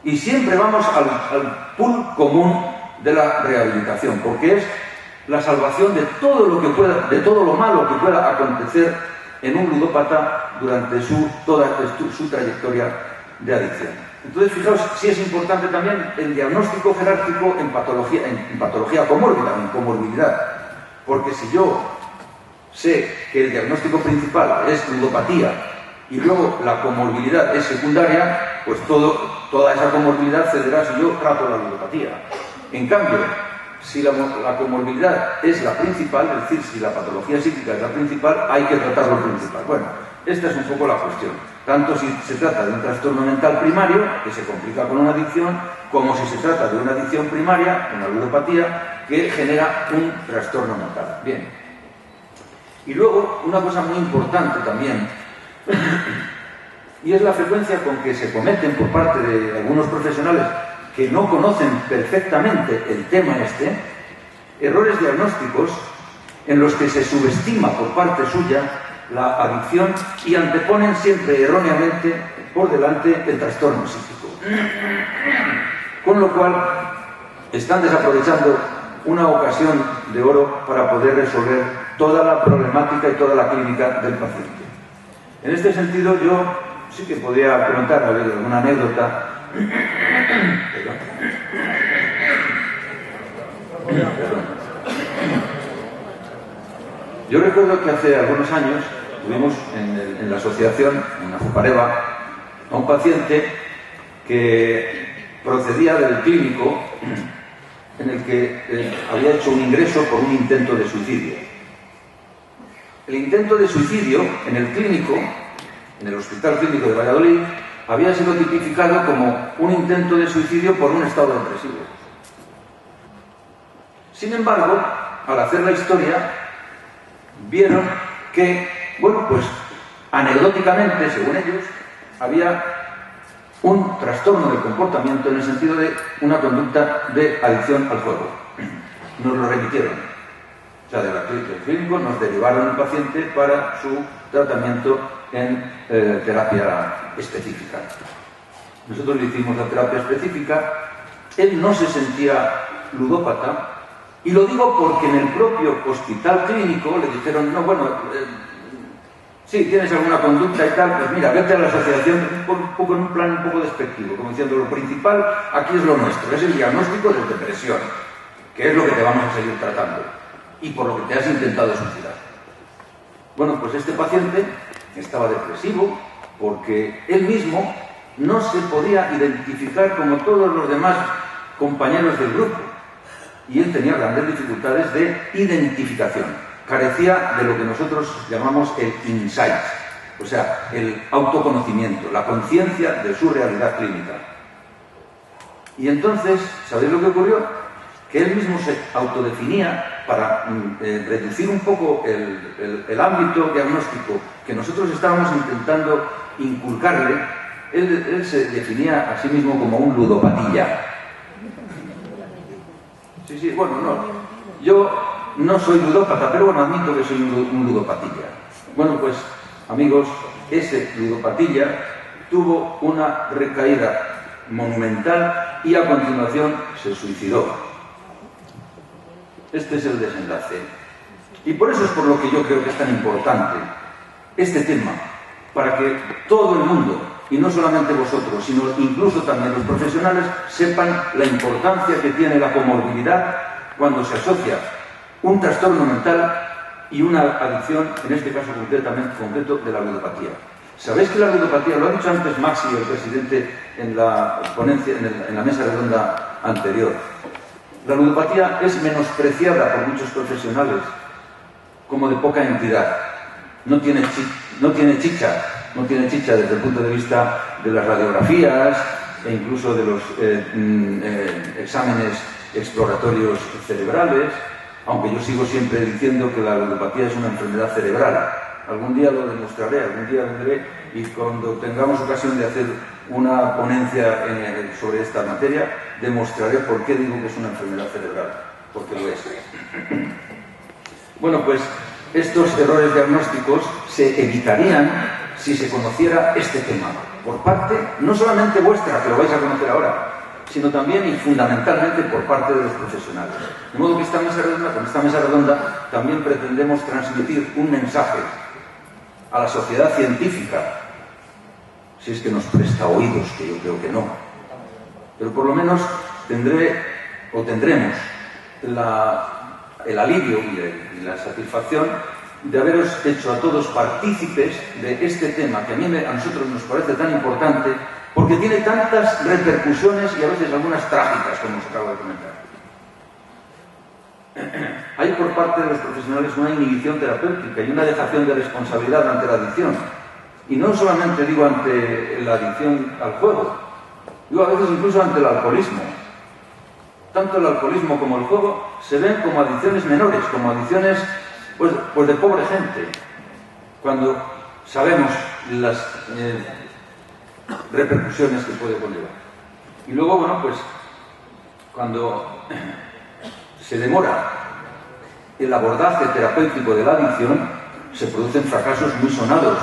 Y siempre vamos al pool común de la rehabilitación, porque es la salvación de todo lo que pueda, de todo lo malo que pueda acontecer en un ludópata durante toda su trayectoria de adicción. Entonces, fijaos, sí es importante también el diagnóstico jerárquico en patología comórbida, en comorbilidad. Porque si yo sé que el diagnóstico principal es ludopatía y luego la comorbilidad es secundaria, pues toda esa comorbilidad cederá si yo trato la ludopatía. En cambio, si la comorbilidad es la principal, es decir, si la patología psíquica es la principal, hay que tratar lo principal. Bueno, esta es un poco la cuestión. Tanto si se trata de un trastorno mental primario, que se complica con una adicción, como si se trata de una adicción primaria, una ludopatía, que genera un trastorno mental. Bien. Y luego, una cosa muy importante también, y es la frecuencia con que se cometen por parte de algunos profesionales que no conocen perfectamente el tema errores diagnósticos en los que se subestima por parte suya la adicción y anteponen siempre erróneamente por delante el trastorno psíquico. Con lo cual, están desaprovechando una ocasión de oro para poder resolver toda la problemática y toda la clínica del paciente. En este sentido, yo sí que podría comentar alguna anécdota. Yo recuerdo que hace algunos años tuvimos en la asociación, en la Jupareva, a un paciente que procedía del clínico en el que había hecho un ingreso por un intento de suicidio. El intento de suicidio en el clínico, en el Hospital Clínico de Valladolid, había sido tipificado como un intento de suicidio por un estado depresivo. Sin embargo, al hacer la historia, vieron que, bueno, pues anecdóticamente, según ellos, había un trastorno del comportamiento en el sentido de una conducta de adicción al juego. Nos lo remitieron. O sea, del clínico nos derivaron el paciente para su tratamiento en terapia específica. Nosotros le hicimos la terapia específica, él no se sentía ludópata, y lo digo porque en el propio hospital clínico le dijeron, no, bueno, sí, tienes alguna conducta y tal, pues mira, vete a la asociación en un plan un poco despectivo, como diciendo, lo principal aquí es lo nuestro, es el diagnóstico de depresión, que es lo que te vamos a seguir tratando, y por lo que te has intentado suicidar. Bueno, pues este paciente estaba depresivo porque él mismo no se podía identificar como todos los demás compañeros del grupo, y él tenía grandes dificultades de identificación. Carecía de lo que nosotros llamamos el insight, o sea, el autoconocimiento, la conciencia de su realidad clínica. Y entonces, ¿sabéis lo que ocurrió? que él mismo se autodefinía para reducir un poco el ámbito diagnóstico que nosotros estábamos intentando inculcarle. Él se definía a sí mismo como un ludopatilla. Sí, bueno, no. Yo no soy ludópata, pero bueno, admito que soy un ludopatilla. Bueno, pues, amigos, ese ludopatilla tuvo una recaída monumental y a continuación se suicidó. Este es el desenlace. Y por eso es por lo que yo creo que es tan importante este tema, para que todo el mundo, y no solamente vosotros, sino incluso también los profesionales, sepan la importancia que tiene la comorbilidad cuando se asocia un trastorno mental y una adicción, en este caso concreto de la ludopatía. ¿Sabéis que la ludopatía, lo ha dicho antes Maxi, el presidente, en la ponencia, en la mesa redonda anterior, la ludopatía es menospreciada por muchos profesionales como de poca entidad? No tiene chicha desde el punto de vista de las radiografías e incluso de los exámenes exploratorios cerebrales, aunque yo sigo siempre diciendo que la ludopatía es una enfermedad cerebral. Algún día lo demostraré, algún día vendré y cuando tengamos ocasión de hacer una ponencia sobre esta materia, demostraré por qué digo que es una enfermedad cerebral, porque lo es. Bueno, pues estos errores diagnósticos se evitarían si se conociera este tema, por parte no solamente vuestra, que lo vais a conocer ahora, sino también y fundamentalmente por parte de los profesionales. De modo que con esta mesa redonda también pretendemos transmitir un mensaje a la sociedad científica, si es que nos presta oídos, que yo creo que no. Pero por lo menos tendremos el alivio y la satisfacción de haberos hecho a todos partícipes de este tema que a nosotros nos parece tan importante, porque tiene tantas repercusiones y a veces algunas trágicas, como os acabo de comentar. Hay por parte de los profesionales una inhibición terapéutica y una dejación de responsabilidad ante la adicción. Y no solamente digo ante la adicción al juego, digo a veces incluso ante el alcoholismo. Tanto el alcoholismo como el juego se ven como adicciones menores, como adicciones pues de pobre gente, cuando sabemos las repercusiones que puede conllevar. Y luego, bueno, pues cuando se demora el abordaje terapéutico de la adicción, se producen fracasos muy sonados,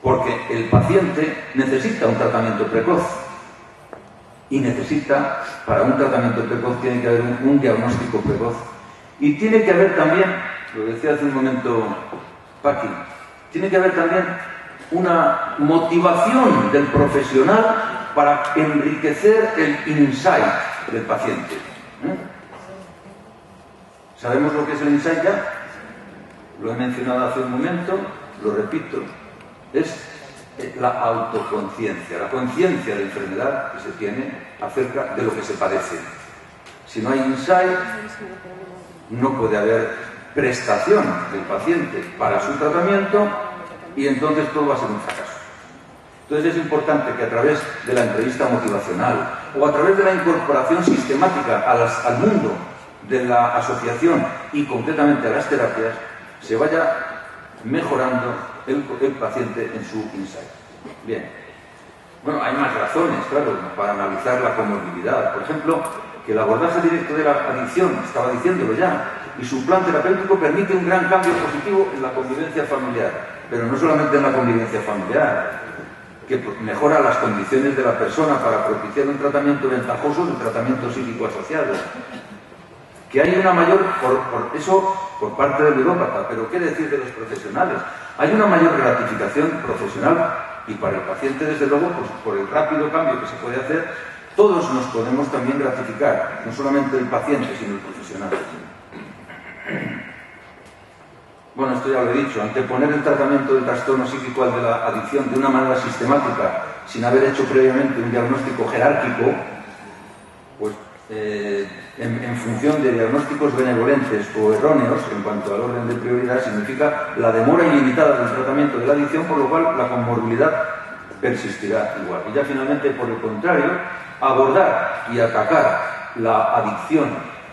porque el paciente necesita un tratamiento precoz y para un tratamiento precoz tiene que haber un diagnóstico precoz. Y tiene que haber también, lo decía hace un momento Paqui, tiene que haber también una motivación del profesional para enriquecer el insight del paciente. ¿Sabemos lo que es el insight ya? Lo he mencionado hace un momento, lo repito, es la autoconciencia, la conciencia de enfermedad que se tiene acerca de lo que se padece. Si no hay insight, no puede haber prestación del paciente para su tratamiento y entonces todo va a ser un fracaso. Entonces es importante que a través de la entrevista motivacional o a través de la incorporación sistemática al mundo de la asociación y concretamente a las terapias, se vaya mejorando el paciente en su insight. Bien. Bueno, hay más razones, claro, para analizar la comorbilidad. Por ejemplo, que el abordaje directo de la adicción, estaba diciéndolo ya, y su plan terapéutico permite un gran cambio positivo en la convivencia familiar, pero no solamente en la convivencia familiar, que mejora las condiciones de la persona para propiciar un tratamiento ventajoso del tratamiento psíquico asociado. Que hay una mayor, por parte del ludópata, pero ¿qué decir de los profesionales? Hay una mayor gratificación profesional y para el paciente, desde luego, pues, por el rápido cambio que se puede hacer, todos nos podemos también gratificar, no solamente el paciente, sino el profesional. Bueno, esto ya lo he dicho, anteponer el tratamiento del trastorno psíquico al de la adicción de una manera sistemática, sin haber hecho previamente un diagnóstico jerárquico, pues en función de diagnósticos benevolentes o erróneos en cuanto al orden de prioridad, significa la demora ilimitada del tratamiento de la adicción, por lo cual la comorbilidad persistirá igual. Y ya finalmente, por el contrario, abordar y atacar la adicción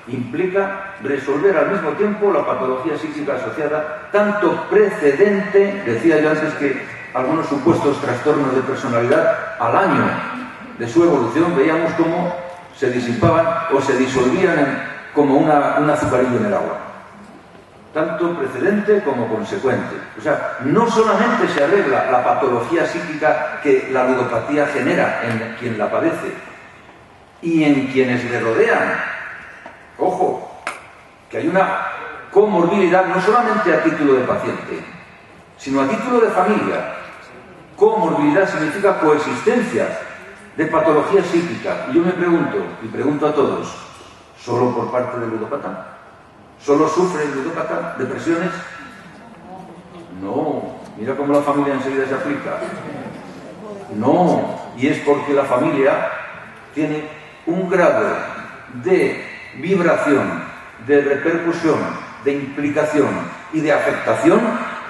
implica resolver al mismo tiempo la patología psíquica asociada, tanto precedente, decía yo antes que algunos supuestos trastornos de personalidad al año de su evolución veíamos cómo se disipaban o se disolvían como un azucarillo en el agua. Tanto precedente como consecuente. O sea, no solamente se arregla la patología psíquica que la ludopatía genera en quien la padece y en quienes le rodean. Ojo, que hay una comorbilidad no solamente a título de paciente, sino a título de familia. Comorbilidad significa coexistencia de patología psíquica. Y yo me pregunto, y pregunto a todos, ¿solo por parte del ludópata? ¿Solo sufre el ludópata depresiones? No, mira cómo la familia enseguida se aplica. No, y es porque la familia tiene un grado de vibración, de repercusión, de implicación y de afectación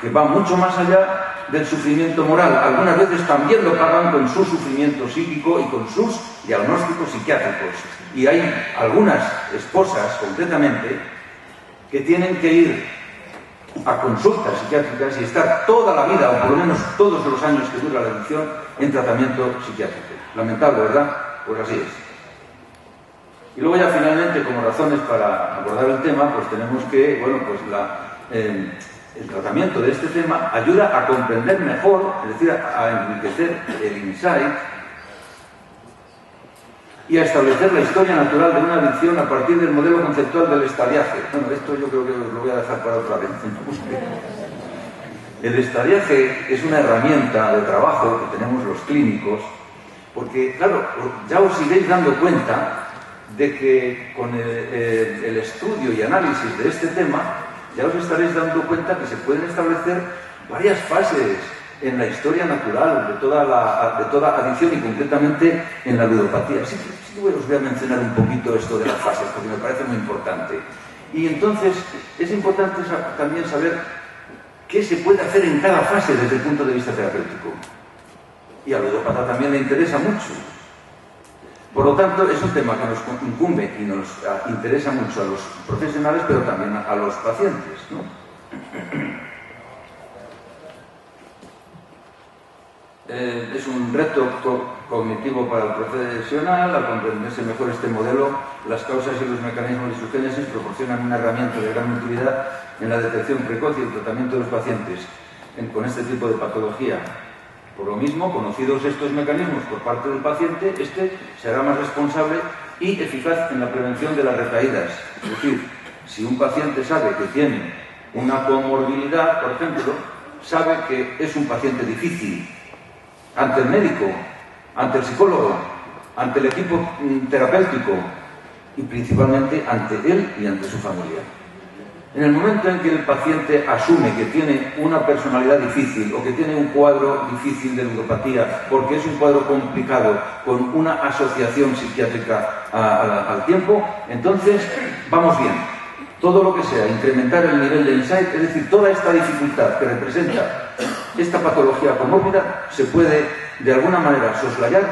que va mucho más allá del sufrimiento moral. Algunas veces también lo pagan con su sufrimiento psíquico y con sus diagnósticos psiquiátricos. Y hay algunas esposas, concretamente, que tienen que ir a consultas psiquiátricas y estar toda la vida, o por lo menos todos los años que dura la adicción, en tratamiento psiquiátrico. Lamentable, ¿verdad? Pues así es. Y luego ya finalmente, como razones para abordar el tema, pues tenemos que, bueno, pues el tratamiento de este tema ayuda a comprender mejor, es decir, a enriquecer el insight y a establecer la historia natural de una adicción a partir del modelo conceptual del estadiaje. Bueno, esto yo creo que lo voy a dejar para otra vez. El estadiaje es una herramienta de trabajo que tenemos los clínicos, porque, claro, ya os iréis dando cuenta de que con el estudio y análisis de este tema, ya os estaréis dando cuenta que se pueden establecer varias fases en la historia natural de toda adicción y concretamente en la ludopatía. Sí que os voy a mencionar un poquito esto de las fases, porque me parece muy importante. Y entonces es importante también saber qué se puede hacer en cada fase desde el punto de vista terapéutico. Y al ludópata también le interesa mucho. Por lo tanto, es un tema que nos incumbe y nos interesa mucho a los profesionales, pero también a los pacientes, ¿no? Es un reto cognitivo para el profesional. Al comprenderse mejor este modelo, las causas y los mecanismos de su génesis proporcionan una herramienta de gran utilidad en la detección precoz y el tratamiento de los pacientes con este tipo de patología. Por lo mismo, conocidos estos mecanismos por parte del paciente, este será más responsable y eficaz en la prevención de las recaídas. Es decir, si un paciente sabe que tiene una comorbilidad, por ejemplo, sabe que es un paciente difícil ante el médico, ante el psicólogo, ante el equipo terapéutico y principalmente ante él y ante su familia. En el momento en que el paciente asume que tiene una personalidad difícil o que tiene un cuadro difícil de ludopatía, porque es un cuadro complicado con una asociación psiquiátrica al tiempo, entonces vamos bien. Todo lo que sea incrementar el nivel de insight, es decir, toda esta dificultad que representa esta patología comórbida, se puede de alguna manera soslayar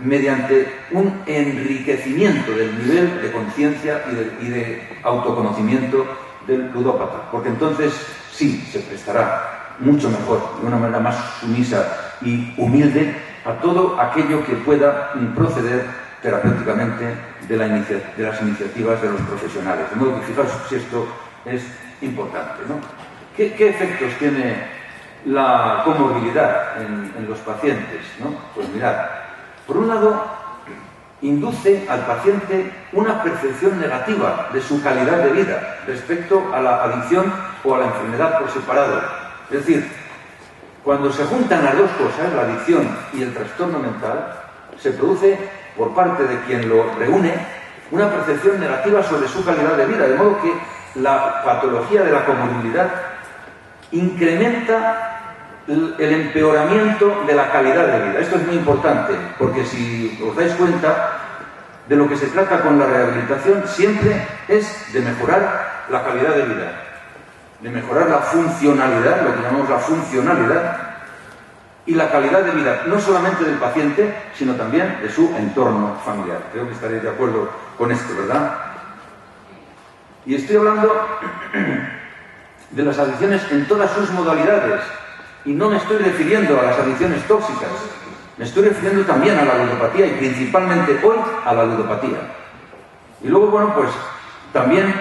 mediante un enriquecimiento del nivel de conciencia y de autoconocimiento del ludópata, porque entonces sí se prestará mucho mejor, de una manera más sumisa y humilde, a todo aquello que pueda proceder terapéuticamente de las iniciativas de los profesionales. De modo que fijaos si esto es importante, ¿no? ¿Qué efectos tiene la comorbilidad en los pacientes, ¿no? Pues mirad, por un lado, induce al paciente una percepción negativa de su calidad de vida respecto a la adicción o a la enfermedad por separado. Es decir, cuando se juntan las dos cosas, la adicción y el trastorno mental, se produce por parte de quien lo reúne una percepción negativa sobre su calidad de vida, de modo que la patología de la comorbilidad incrementa el empeoramiento de la calidad de vida. Esto es muy importante, porque si os dais cuenta, de lo que se trata con la rehabilitación siempre es de mejorar la calidad de vida, de mejorar la funcionalidad, lo que llamamos la funcionalidad, y la calidad de vida, no solamente del paciente, sino también de su entorno familiar. Creo que estaréis de acuerdo con esto, ¿verdad? Y estoy hablando de las adicciones en todas sus modalidades. Y no me estoy refiriendo a las adicciones tóxicas. Me estoy refiriendo también a la ludopatía y principalmente hoy a la ludopatía. Y luego, bueno, pues también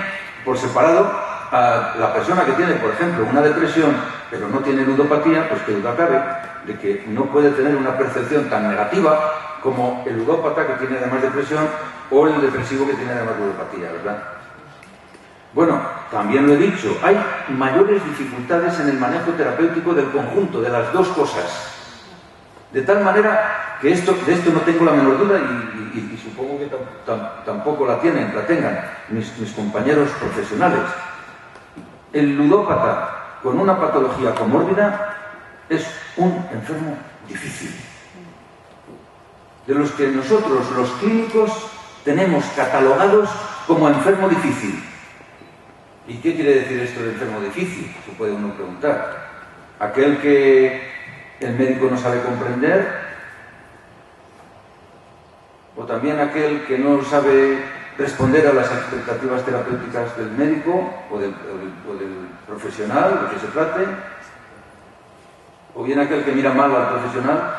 por separado a la persona que tiene, por ejemplo, una depresión, pero no tiene ludopatía, pues que duda cabe de que no puede tener una percepción tan negativa como el ludópata que tiene además depresión o el depresivo que tiene además ludopatía, ¿verdad? Bueno, también lo he dicho, hay mayores dificultades en el manejo terapéutico del conjunto, de las dos cosas. De tal manera que de esto no tengo la menor duda y supongo que tampoco la tengan mis compañeros profesionales. El ludópata con una patología comórbida es un enfermo difícil, de los que nosotros, los clínicos, tenemos catalogados como enfermo difícil. ¿Y qué quiere decir esto de enfermo difícil? Se puede uno preguntar. Aquel que el médico no sabe comprender, o también aquel que no sabe responder a las expectativas terapéuticas del médico o del profesional de que se trate, o bien aquel que mira mal al profesional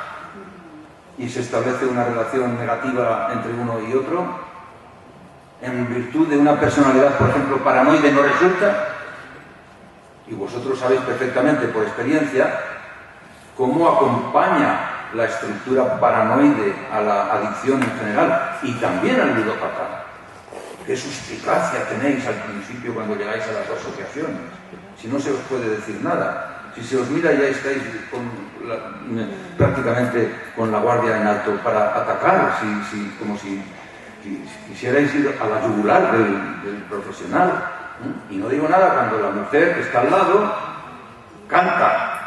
y se establece una relación negativa entre uno y otro en virtud de una personalidad, por ejemplo, paranoide no resulta. Y vosotros sabéis perfectamente por experiencia cómo acompaña la estructura paranoide a la adicción en general y también al ludópata. Qué suspicacia tenéis al principio cuando llegáis a las asociaciones, si no se os puede decir nada. Si se os mira ya estáis prácticamente con la guardia en alto para atacar, como si quisierais ir a la yugular del profesional. Y no digo nada cuando la mujer que está al lado canta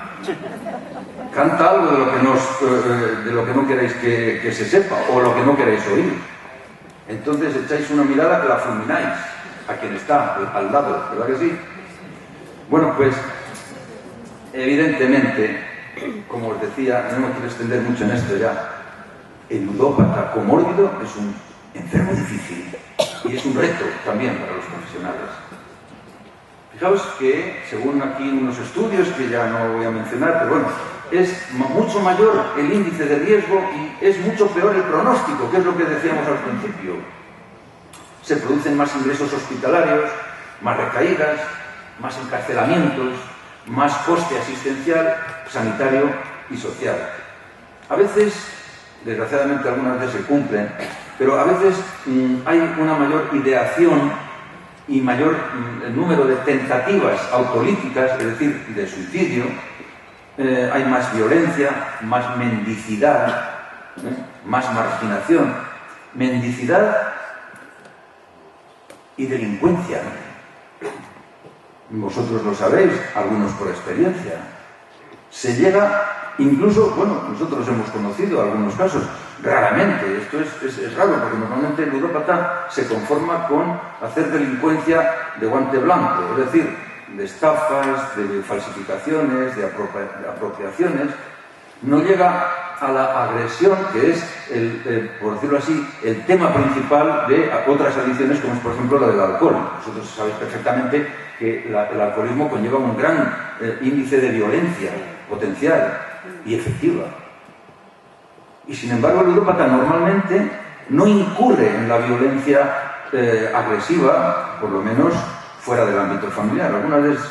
algo de lo que no queréis que se sepa o lo que no queréis oír. Entonces echáis una mirada que la fulmináis a quien está al lado, ¿verdad que sí? Bueno, pues evidentemente, como os decía, no me quiero extender mucho en esto ya, el ludópata comórbido es un enfermo difícil y es un reto también para los profesionales. Fijaos que, según aquí unos estudios que ya no voy a mencionar, pero bueno, es mucho mayor el índice de riesgo y es mucho peor el pronóstico, que es lo que decíamos al principio. Se producen más ingresos hospitalarios, más recaídas, más encarcelamientos, más coste asistencial, sanitario y social. A veces, desgraciadamente algunas veces se cumplen, pero a veces hay una mayor ideación y mayor número de tentativas autolíticas, es decir, de suicidio. Hay más violencia, más mendicidad, más marginación. Mendicidad y delincuencia. Vosotros lo sabéis, algunos por experiencia. Se llega, incluso, bueno, nosotros hemos conocido algunos casos, raramente, esto es raro, porque normalmente el ludópata se conforma con hacer delincuencia de guante blanco, es decir, de estafas, de falsificaciones, de apropiaciones. No llega a la agresión, que es, por decirlo así, el tema principal de otras adicciones, como es, por ejemplo, la del alcohol. Vosotros sabéis perfectamente que el alcoholismo conlleva un gran índice de violencia potencial y efectiva. Y sin embargo, el ludópata normalmente no incurre en la violencia agresiva, por lo menos fuera del ámbito familiar. Algunas veces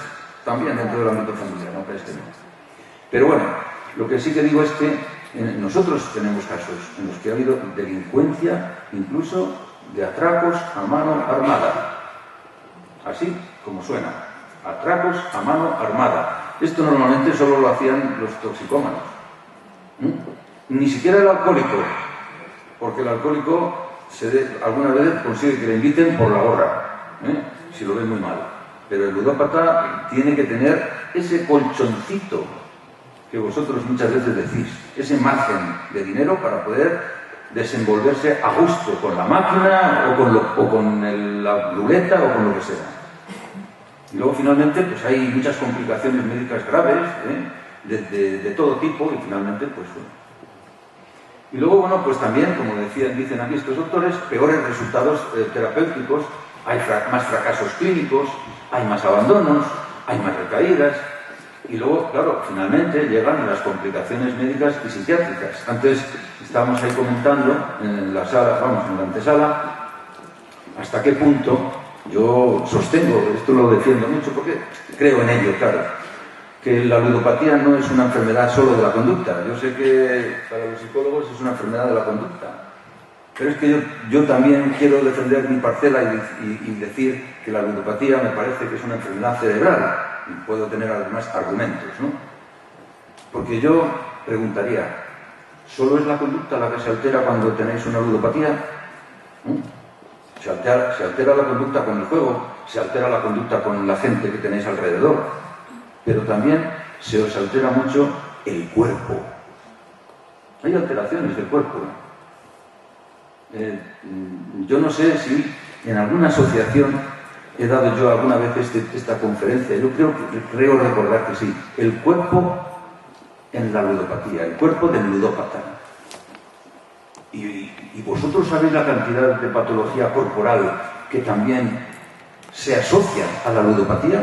también dentro del ámbito familiar, no crees que no. Pero bueno, lo que sí que digo es que nosotros tenemos casos en los que ha habido delincuencia, incluso de atracos a mano armada. Así como suena, atracos a mano armada. Esto normalmente solo lo hacían los toxicómanos. Ni siquiera el alcohólico, porque el alcohólico algunas veces consigue que le inviten por la gorra, si lo ve muy mal. Pero el ludópata tiene que tener ese colchoncito que vosotros muchas veces decís, ese margen de dinero para poder desenvolverse a gusto con la máquina o con la ruleta o con lo que sea. Y luego finalmente pues hay muchas complicaciones médicas graves, de todo tipo, y finalmente pues bueno. Y luego, bueno, pues también, como dicen aquí estos doctores, peores resultados terapéuticos, hay más fracasos clínicos, hay más abandonos, hay más recaídas. Y luego, claro, finalmente llegan las complicaciones médicas y psiquiátricas. Antes estábamos ahí comentando en la sala, en la antesala, hasta qué punto yo sostengo, esto lo defiendo mucho porque creo en ello, claro, que la ludopatía no es una enfermedad solo de la conducta. Yo sé que para los psicólogos es una enfermedad de la conducta, pero es que yo también quiero defender mi parcela y decir que la ludopatía me parece que es una enfermedad cerebral, y puedo tener además argumentos, ¿no? Porque yo preguntaría, ¿solo es la conducta la que se altera cuando tenéis una ludopatía? Se altera la conducta con el juego, se altera la conducta con la gente que tenéis alrededor, pero también se os altera mucho el cuerpo. Hay alteraciones del cuerpo. Yo no sé si en alguna asociación he dado yo alguna vez esta conferencia. Yo creo recordar que sí. El cuerpo en la ludopatía, el cuerpo del ludópata. Y vosotros sabéis la cantidad de patología corporal que también se asocia a la ludopatía.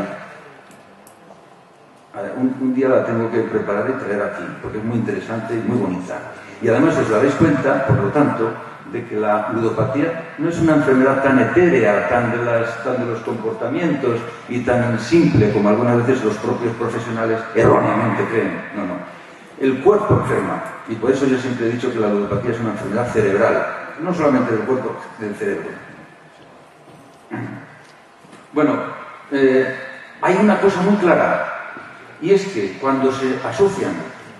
Un día la tengo que preparar y traer aquí, porque es muy interesante y muy bonita. Y además os daréis cuenta, por lo tanto, de que la ludopatía no es una enfermedad tan etérea, tan de los comportamientos y tan simple como algunas veces los propios profesionales erróneamente creen. No, no. El cuerpo enferma, y por eso yo siempre he dicho que la ludopatía es una enfermedad cerebral, no solamente del cuerpo, del cerebro. Bueno, hay una cosa muy clara, y es que cuando se asocian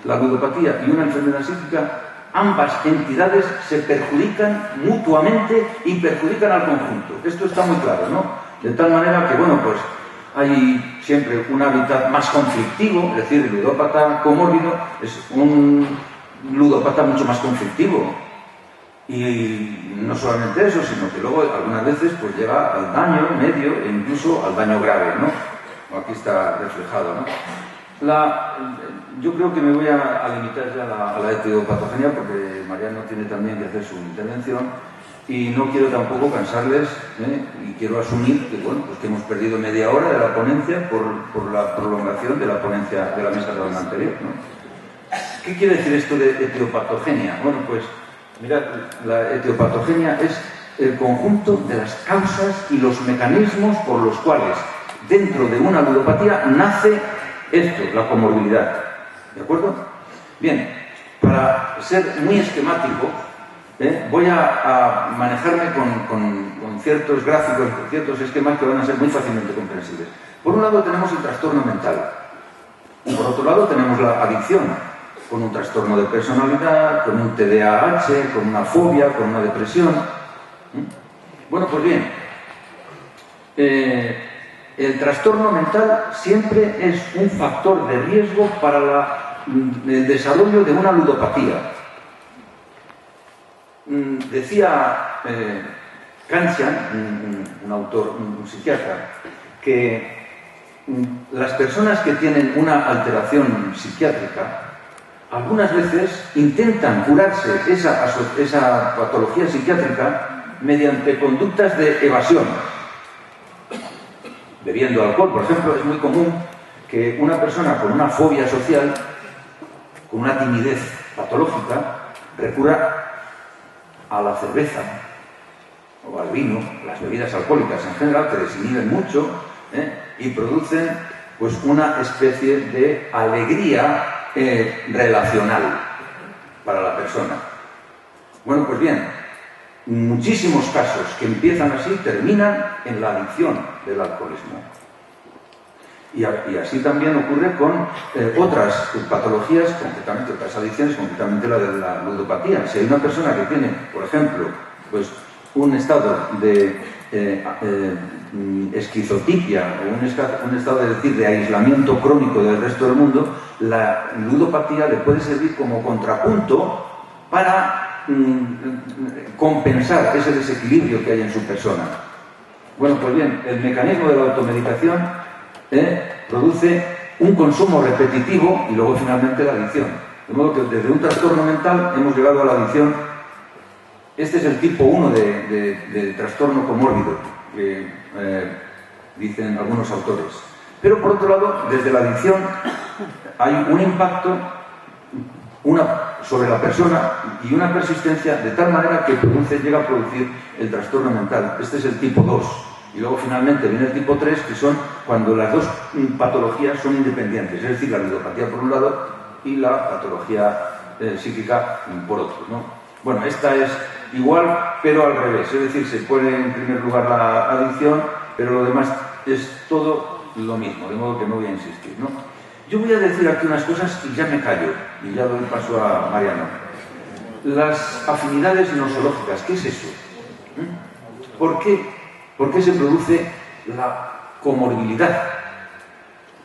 la ludopatía y una enfermedad psíquica, ambas entidades se perjudican mutuamente y perjudican al conjunto. Esto está muy claro, ¿no? De tal manera que, bueno, pues hay siempre un hábitat más conflictivo, es decir, el ludópata comórbido es un ludópata mucho más conflictivo. Y no solamente eso, sino que luego algunas veces pues llega al daño medio e incluso al daño grave, ¿no? Aquí está reflejado, ¿no? Yo creo que me voy a limitar ya a la etiopatogenia porque Mariano tiene también que hacer su intervención y no quiero tampoco cansarles, y quiero asumir que, bueno, pues que hemos perdido media hora de la ponencia por la prolongación de la ponencia de la mesa redonda anterior, ¿no? ¿Qué quiere decir esto de etiopatogenia? Bueno, pues mirad, la etiopatogenia es el conjunto de las causas y los mecanismos por los cuales dentro de una ludopatía nace esto, la comorbilidad. ¿De acuerdo? Bien, para ser muy esquemático, voy a manejarme con ciertos gráficos, con ciertos esquemas que van a ser muy fácilmente comprensibles. Por un lado tenemos el trastorno mental. Y por otro lado tenemos la adicción, con un trastorno de personalidad, con un TDAH, con una fobia, con una depresión. Bueno, pues bien, el trastorno mental siempre es un factor de riesgo para el desarrollo de una ludopatía. Decía Kantian, un autor, un psiquiatra, que las personas que tienen una alteración psiquiátrica algunas veces intentan curarse esa patología psiquiátrica mediante conductas de evasión. Bebiendo alcohol, por ejemplo, es muy común que una persona con una fobia social, con una timidez patológica, recurra a la cerveza o al vino, las bebidas alcohólicas en general, que desinhiben mucho y producen pues una especie de alegría relacional para la persona. Bueno, pues bien, muchísimos casos que empiezan así terminan en la adicción del alcoholismo. Y así también ocurre con otras patologías, concretamente otras adicciones, concretamente la de la ludopatía. Si hay una persona que tiene, por ejemplo, pues un estado de esquizotipia o un estado de aislamiento crónico del resto del mundo, la ludopatía le puede servir como contrapunto para compensar ese desequilibrio que hay en su persona. Bueno, pues bien, el mecanismo de la automedicación produce un consumo repetitivo y luego finalmente la adicción. De modo que desde un trastorno mental hemos llegado a la adicción. Este es el tipo 1 de trastorno comórbido, que dicen algunos autores. Pero por otro lado, desde la adicción hay un impacto sobre la persona y una persistencia de tal manera que llega a producir el trastorno mental. Este es el tipo 2. Y luego finalmente viene el tipo 3, que son cuando las dos patologías son independientes, es decir, la ludopatía por un lado y la patología psíquica por otro, ¿no? Bueno, esta es igual, pero al revés, es decir, se pone en primer lugar la adicción, pero lo demás es todo lo mismo, de modo que no voy a insistir, ¿no? Yo voy a decir aquí unas cosas y ya me callo, y ya doy paso a Mariano. Las afinidades nosológicas, ¿qué es eso? ¿Por qué se produce la comorbilidad?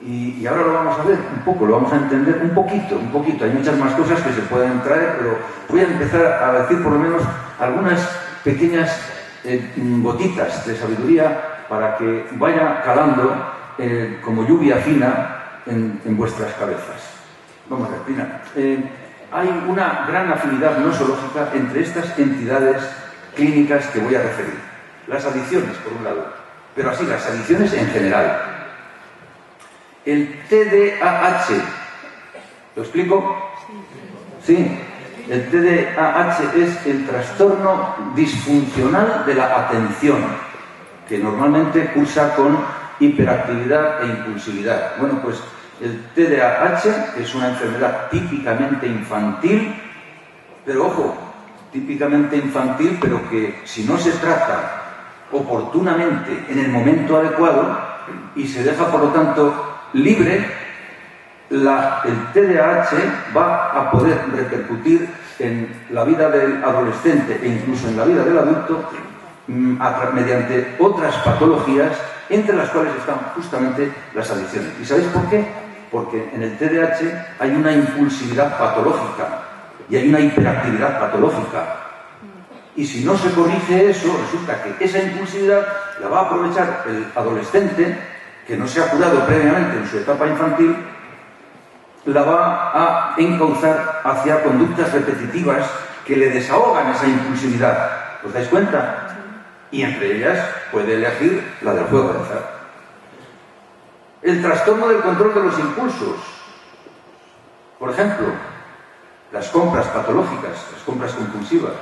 Y ahora lo vamos a ver un poco, lo vamos a entender un poquito. Hay muchas más cosas que se pueden traer, pero voy a empezar a decir por lo menos algunas pequeñas gotitas de sabiduría para que vaya calando como lluvia fina en vuestras cabezas. Vamos a ver, Pina. Hay una gran afinidad nosológica entre estas entidades clínicas que voy a referir. Las adicciones, por un lado, pero así, las adicciones en general. El TDAH, ¿lo explico? Sí. El TDAH es el trastorno disfuncional de la atención, que normalmente cursa con hiperactividad e impulsividad. Bueno, pues el TDAH es una enfermedad típicamente infantil, pero ojo, típicamente infantil, pero que si no se trata oportunamente en el momento adecuado y se deja por lo tanto libre, el TDAH va a poder repercutir en la vida del adolescente e incluso en la vida del adulto mediante otras patologías, entre las cuales están justamente las adicciones. ¿Y sabéis por qué? Porque en el TDAH hay una impulsividad patológica y hay una hiperactividad patológica. Y si no se corrige eso, resulta que esa impulsividad la va a aprovechar el adolescente, que no se ha curado previamente en su etapa infantil, la va a encauzar hacia conductas repetitivas que le desahogan esa impulsividad. ¿Os dais cuenta? Y entre ellas puede elegir la del juego de azar. El trastorno del control de los impulsos. Por ejemplo, las compras patológicas, las compras compulsivas.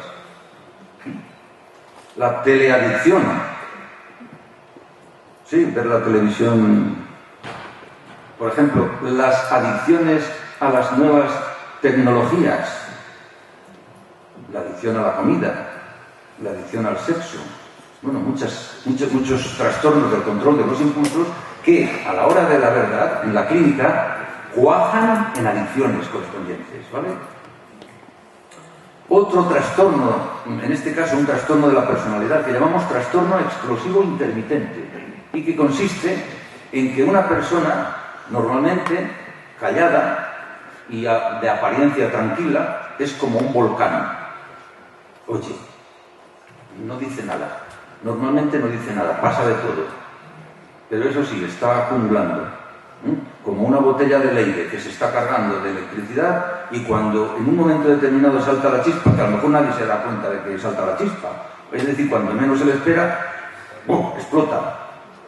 La teleadicción. Sí, ver la televisión. Por ejemplo, las adicciones a las nuevas tecnologías. La adicción a la comida. La adicción al sexo. Bueno, muchos trastornos del control de los impulsos que, a la hora de la verdad, en la clínica, cuajan en adicciones correspondientes, ¿vale? Otro trastorno, en este caso un trastorno de la personalidad, que llamamos trastorno explosivo intermitente, y que consiste en que una persona, normalmente callada y de apariencia tranquila, es como un volcán. Oye, no dice nada. Normalmente no dice nada, pasa de todo. Pero eso sí, está acumulando. Como una botella de leite que se está cargando de electricidad y cuando en un momento determinado salta la chispa, que a lo mejor nadie se da cuenta de que salta la chispa, es decir, cuando menos se le espera, ¡pum!, explota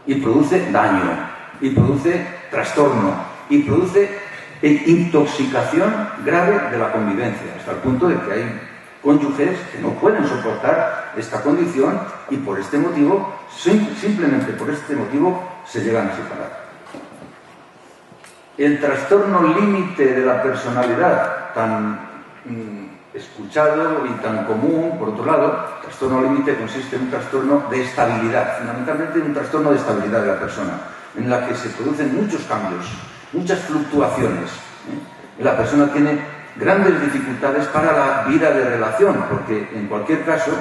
y produce daño, y produce trastorno, y produce intoxicación grave de la convivencia, hasta el punto de que hay cónyuges que no pueden soportar esta condición y por este motivo, simplemente por este motivo, se llegan a separar. El trastorno límite de la personalidad, tan escuchado y tan común, por otro lado, el trastorno límite consiste en un trastorno de estabilidad, fundamentalmente en un trastorno de estabilidad de la persona, en la que se producen muchos cambios, muchas fluctuaciones. La persona tiene grandes dificultades para la vida de relación, porque en cualquier caso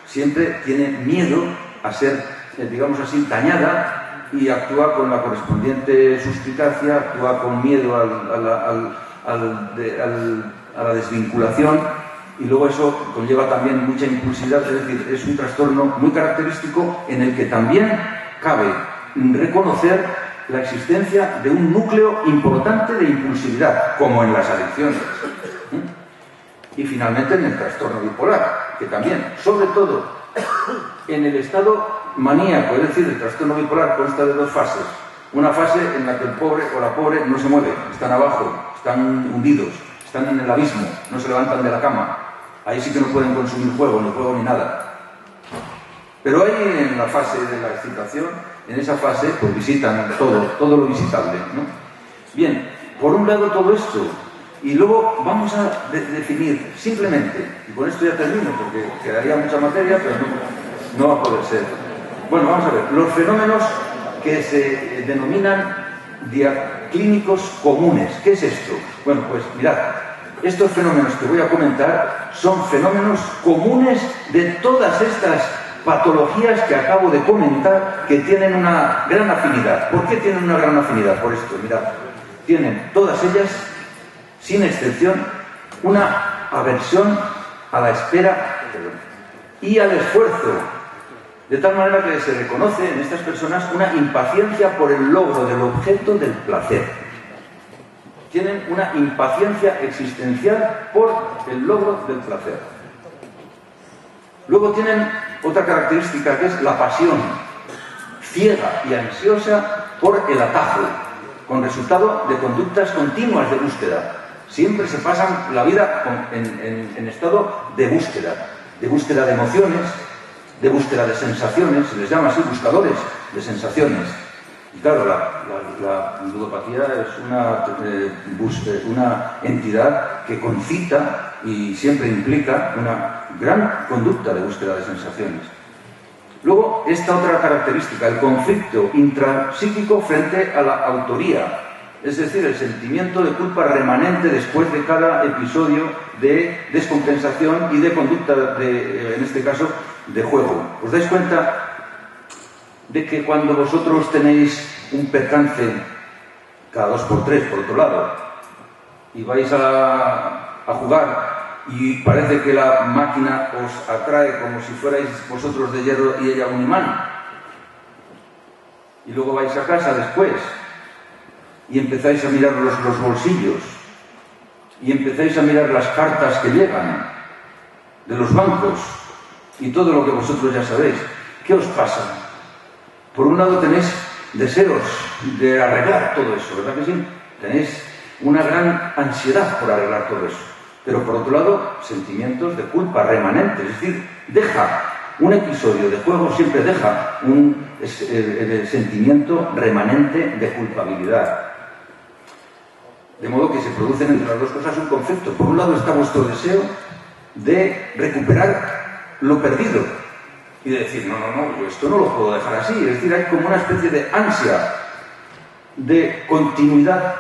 siempre tiene miedo a ser, digamos así, dañada, y actúa con la correspondiente suspicacia, actúa con miedo a la desvinculación, y luego eso conlleva también mucha impulsividad, es decir, es un trastorno muy característico en el que también cabe reconocer la existencia de un núcleo importante de impulsividad, como en las adicciones. Y finalmente en el trastorno bipolar, que también, sobre todo, en el estado maníaco, es decir, el trastorno bipolar consta de dos fases. Una fase en la que el pobre o la pobre no se mueve, están abajo, están hundidos, están en el abismo, no se levantan de la cama. Ahí sí que no pueden consumir juego, ni nada. Pero ahí en la fase de la excitación, en esa fase, pues visitan todo lo visitable, ¿no? Bien, por un lado todo esto, y luego vamos a definir simplemente, y con esto ya termino porque quedaría mucha materia, pero no va a poder ser. Bueno, vamos a ver, los fenómenos que se denominan diaclínicos comunes. ¿Qué es esto? Bueno, pues mirad, estos fenómenos que voy a comentar son fenómenos comunes de todas estas patologías que acabo de comentar, que tienen una gran afinidad. ¿Por qué tienen una gran afinidad? Por esto, mirad, tienen todas ellas, sin excepción, una aversión a la espera y al esfuerzo, de tal manera que se reconoce en estas personas una impaciencia por el logro del objeto del placer. Tienen una impaciencia existencial por el logro del placer. Luego tienen otra característica, que es la pasión ciega y ansiosa por el atajo, con resultado de conductas continuas de búsqueda. Siempre se pasan la vida en estado de búsqueda de emociones, de búsqueda de sensaciones, se les llama así buscadores de sensaciones. Y claro, la ludopatía es una entidad que concita y siempre implica una gran conducta de búsqueda de sensaciones. Luego, esta otra característica, el conflicto intrapsíquico frente a la autoría, es decir, el sentimiento de culpa remanente después de cada episodio de descompensación y de conducta, en este caso, de juego. ¿Os dais cuenta de que cuando vosotros tenéis un percance cada 2x3, por otro lado, y vais a jugar y parece que la máquina os atrae como si fuerais vosotros de hierro y ella un imán, y luego vais a casa después y empezáis a mirar los bolsillos y empezáis a mirar las cartas que llegan de los bancos y todo lo que vosotros ya sabéis, ¿qué os pasa? Por un lado tenéis deseos de arreglar todo eso, ¿verdad que sí? Tenéis una gran ansiedad por arreglar todo eso. Pero por otro lado, sentimientos de culpa remanentes, es decir, un episodio de juego siempre deja un sentimiento remanente de culpabilidad. De modo que se producen entre las dos cosas un conflicto. Por un lado está vuestro deseo de recuperar lo perdido y de decir, no, yo esto no lo puedo dejar así. Es decir, hay como una especie de ansia de continuidad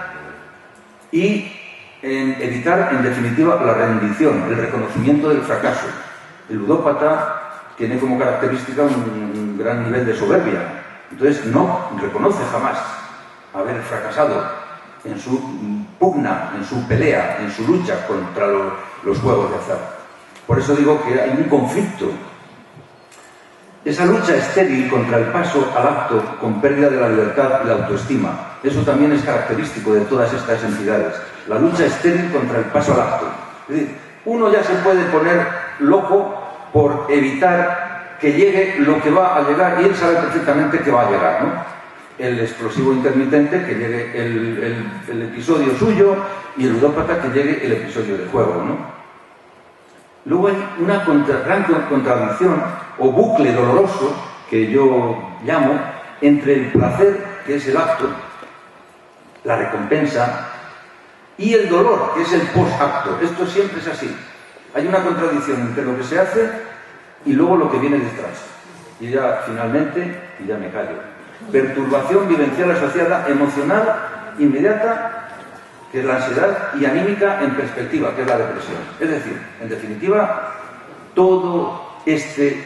y en evitar, en definitiva, la rendición, el reconocimiento del fracaso. El ludópata tiene como característica un gran nivel de soberbia. Entonces no reconoce jamás haber fracasado en su pugna, en su pelea, en su lucha contra los juegos de azar. Por eso digo que hay un conflicto. Esa lucha estéril contra el paso al acto con pérdida de la libertad y la autoestima. Eso también es característico de todas estas entidades. La lucha estéril contra el paso al acto. Es decir, uno ya se puede poner loco por evitar que llegue lo que va a llegar y él sabe perfectamente que va a llegar, ¿no? El explosivo intermitente, que llegue el episodio suyo, y el ludópata, que llegue el episodio de juego, ¿no? Luego hay una gran contradicción o bucle doloroso, que yo llamo, entre el placer, que es el acto, la recompensa, y el dolor, que es el post-acto. Esto siempre es así. Hay una contradicción entre lo que se hace y luego lo que viene detrás. Y ya finalmente, y ya me callo, perturbación vivencial asociada emocional inmediata, que es la ansiedad, y anímica en perspectiva, que es la depresión. Es decir, en definitiva, todo este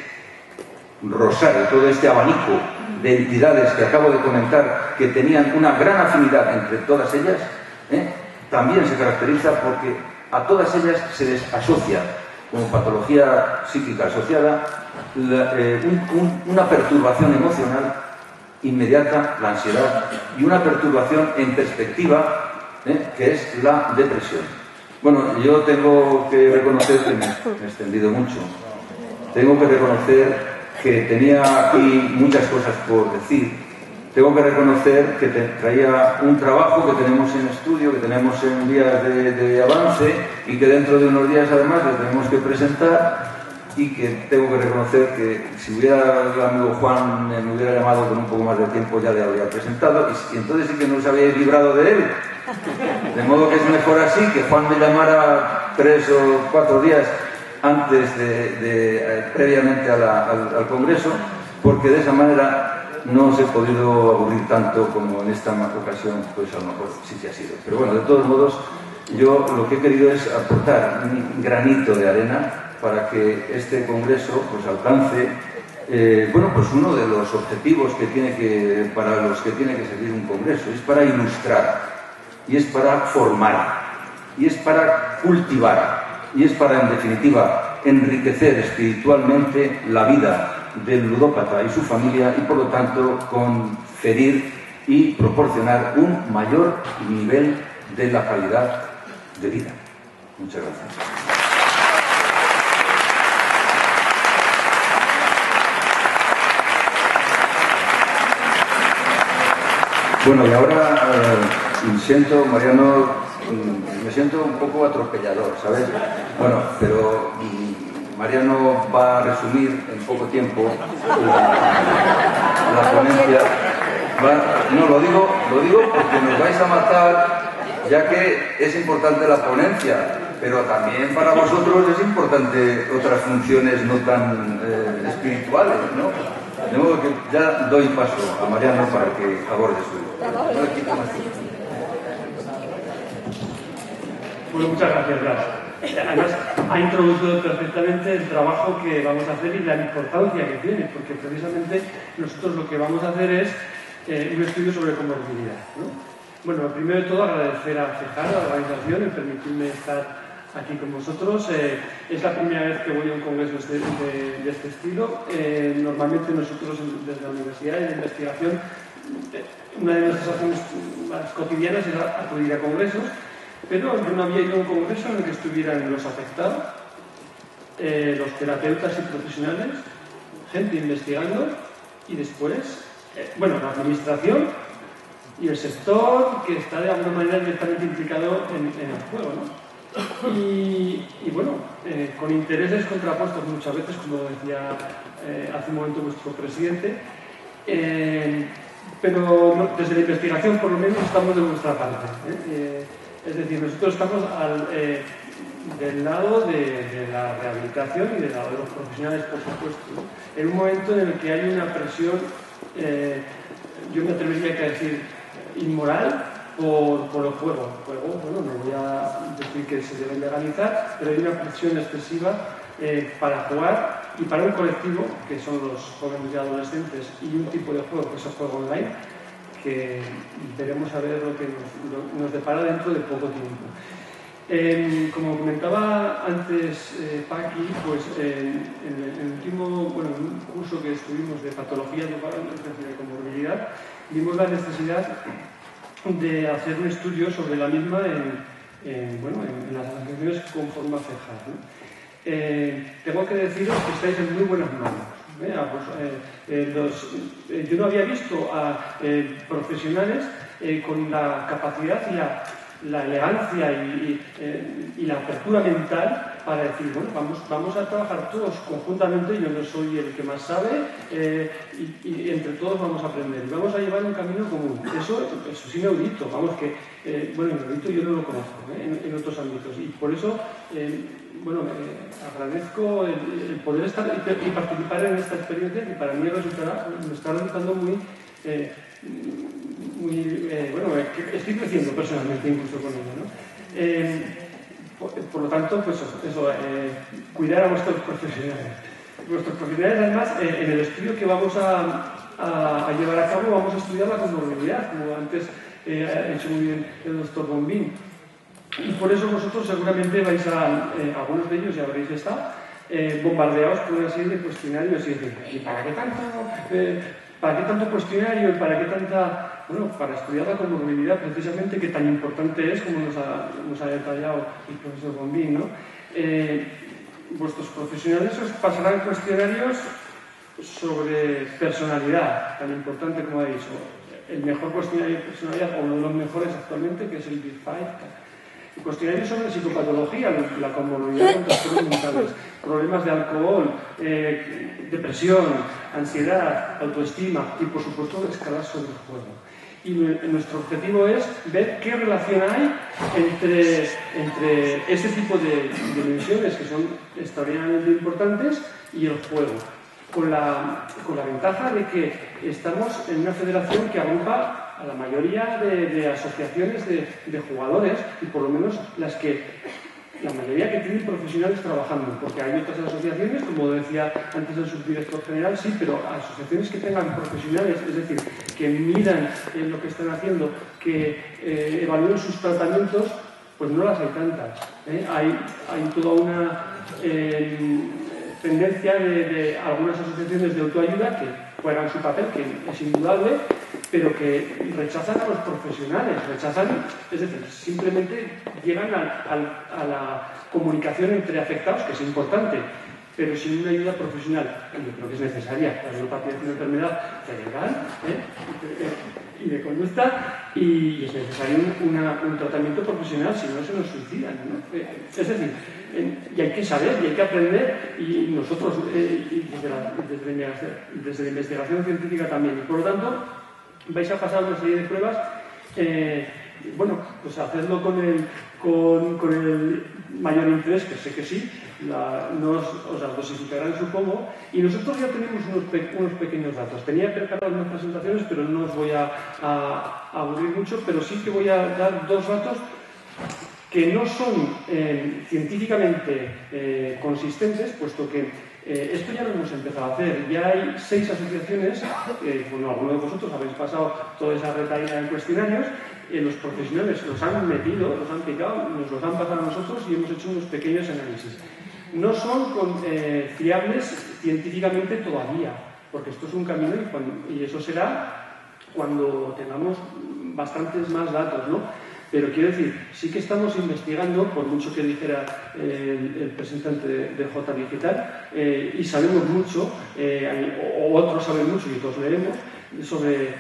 rosario, todo este abanico de entidades que acabo de comentar, que tenían una gran afinidad entre todas ellas, también se caracteriza porque a todas ellas se les asocia como patología psíquica asociada una perturbación emocional inmediata, la ansiedad, y una perturbación en perspectiva, que es la depresión. Bueno, yo tengo que reconocer que me he extendido mucho. Tengo que reconocer que tenía aquí muchas cosas por decir. Tengo que reconocer que traía un trabajo que tenemos en estudio, que tenemos en vías de avance y que dentro de unos días además le tenemos que presentar, y que tengo que reconocer que si hubiera el amigo Juan me hubiera llamado con un poco más de tiempo ya le habría presentado, y entonces sí que no os habíais librado de él. De modo que es mejor así, que Juan me llamara 3 o 4 días antes previamente al Congreso, porque de esa manera no os he podido aburrir tanto como en esta ocasión, pues a lo mejor sí que ha sido. Pero bueno, de todos modos, yo lo que he querido es aportar un granito de arena para que este Congreso pues alcance bueno, pues uno de los objetivos para los que tiene que servir un Congreso. Es para ilustrar, y es para formar, y es para cultivar, y es para, en definitiva, enriquecer espiritualmente la vida del ludópata y su familia, y por lo tanto conferir y proporcionar un mayor nivel de la calidad de vida. Muchas gracias. Bueno, y ahora Mariano, me siento un poco atropellador, ¿sabes? Bueno, pero Mariano va a resumir en poco tiempo la ponencia. No, lo digo porque nos vais a matar, ya que es importante la ponencia, pero también para vosotros es importante otras funciones no tan espirituales, ¿no? De modo que ya doy paso a Mariano para que aborde su... Bueno, muchas gracias, Blas. Además, ha introducido perfectamente el trabajo que vamos a hacer y la importancia que tiene, porque precisamente nosotros lo que vamos a hacer es un estudio sobre comorbilidad, ¿no? Bueno, lo primero de todo, agradecer a CEJAR, a la organización, el permitirme estar aquí con vosotros. Es la primera vez que voy a un congreso de este estilo. Normalmente nosotros, desde la Universidad de Investigación, una de nuestras acciones más cotidianas era acudir a congresos, pero yo no había ido a un congreso en el que estuvieran los afectados, los terapeutas y profesionales, gente investigando, y después, bueno, la administración y el sector que está de alguna manera directamente implicado en el juego, ¿no? Y bueno, con intereses contrapuestos muchas veces, como decía hace un momento nuestro presidente, pero desde la investigación por lo menos estamos de nuestra parte, es decir, nosotros estamos del lado de la rehabilitación y del lado de los profesionales, por supuesto, ¿no? En un momento en el que hay una presión, yo me atrevería a decir inmoral, por el juego. Bueno, no voy a decir que se debe legalizar, pero hay una presión excesiva para jugar, y para un colectivo, que son los jóvenes y adolescentes, y un tipo de juego, que es el juego online, que veremos a ver lo que nos depara dentro de poco tiempo. Como comentaba antes Paqui, pues en el último, bueno, en un curso que estuvimos de patología de comorbilidad, vimos la necesidad de hacer un estudio sobre la misma en las asociaciones que conforman CEJAR, ¿no? Tengo que deciros que estáis en muy buenas manos. Yo no había visto a profesionales con la capacidad y la elegancia y la apertura mental para decir, bueno, vamos a trabajar todos conjuntamente, yo no soy el que más sabe, y entre todos vamos a aprender y vamos a llevar un camino común. Eso es inaudito, vamos que, bueno, inaudito yo no lo conozco en otros ámbitos, y por eso, bueno, agradezco el poder estar y participar en esta experiencia, que para mí me está resultando muy bueno, estoy creciendo personalmente incluso con ello, ¿no? Por lo tanto, pues eso, cuidar a vuestros profesionales. Vuestros profesionales, además, en el estudio que vamos a llevar a cabo, vamos a estudiar la comorbilidad, como antes ha hecho muy bien el doctor Bombín. Y por eso vosotros seguramente vais algunos de ellos ya habréis estado, bombardeados por una serie de cuestionarios y decir, ¿y para qué tanto cuestionario? ¿Y para qué tanta bueno, para estudiar la comorbilidad precisamente, que tan importante es, como nos ha detallado el profesor Bombín, ¿no? Vuestros profesionales os pasarán cuestionarios sobre personalidad, tan importante como ha dicho. El mejor cuestionario de personalidad, o uno de los mejores actualmente, que es el Big Five. Cuestionarios sobre psicopatología, la comorbilidad con trastornos mentales, problemas de alcohol, depresión, ansiedad, autoestima y, por supuesto, escalas sobre el juego. Y nuestro objetivo es ver qué relación hay entre ese tipo de dimensiones que son extraordinariamente importantes y el juego. Con la ventaja de que estamos en una federación que agrupa a la mayoría de asociaciones de jugadores, y por lo menos la mayoría que tienen profesionales trabajando, porque hay otras asociaciones, como decía antes el subdirector general, sí, pero asociaciones que tengan profesionales, es decir, que miran lo que están haciendo, que evalúen sus tratamientos, pues no las hay tantas. Hay toda una tendencia de algunas asociaciones de autoayuda que juegan su papel, que es indudable, pero que rechazan a los profesionales, es decir, simplemente llegan a la comunicación entre afectados, que es importante, pero sin una ayuda profesional, yo creo que es necesaria. La neuropatía es una enfermedad cerebral y de conducta, y es necesario un tratamiento profesional, si no se nos suicidan, ¿no? Es decir, y hay que saber, y hay que aprender, y nosotros, desde la investigación científica también, y por lo tanto, vais a pasar una serie de pruebas. Bueno, pues hacedlo con el mayor interés, que sé que sí, os las dosificarán, supongo, y nosotros ya tenemos unos pequeños datos. Tenía preparadas unas presentaciones, pero no os voy a aburrir mucho, pero sí que voy a dar dos datos que no son científicamente consistentes, puesto que esto ya lo hemos empezado a hacer. Ya hay 6 asociaciones, bueno, algunos de vosotros habéis pasado toda esa retaíla de cuestionarios, los profesionales los han metido, los han picado, nos los han pasado a nosotros y hemos hecho unos pequeños análisis. No son fiables científicamente todavía, porque esto es un camino y eso será cuando tengamos bastantes más datos, ¿no? Pero quiero decir, sí que estamos investigando, por mucho que dijera el representante de J Digital, y sabemos mucho, o otros saben mucho y todos leemos, sobre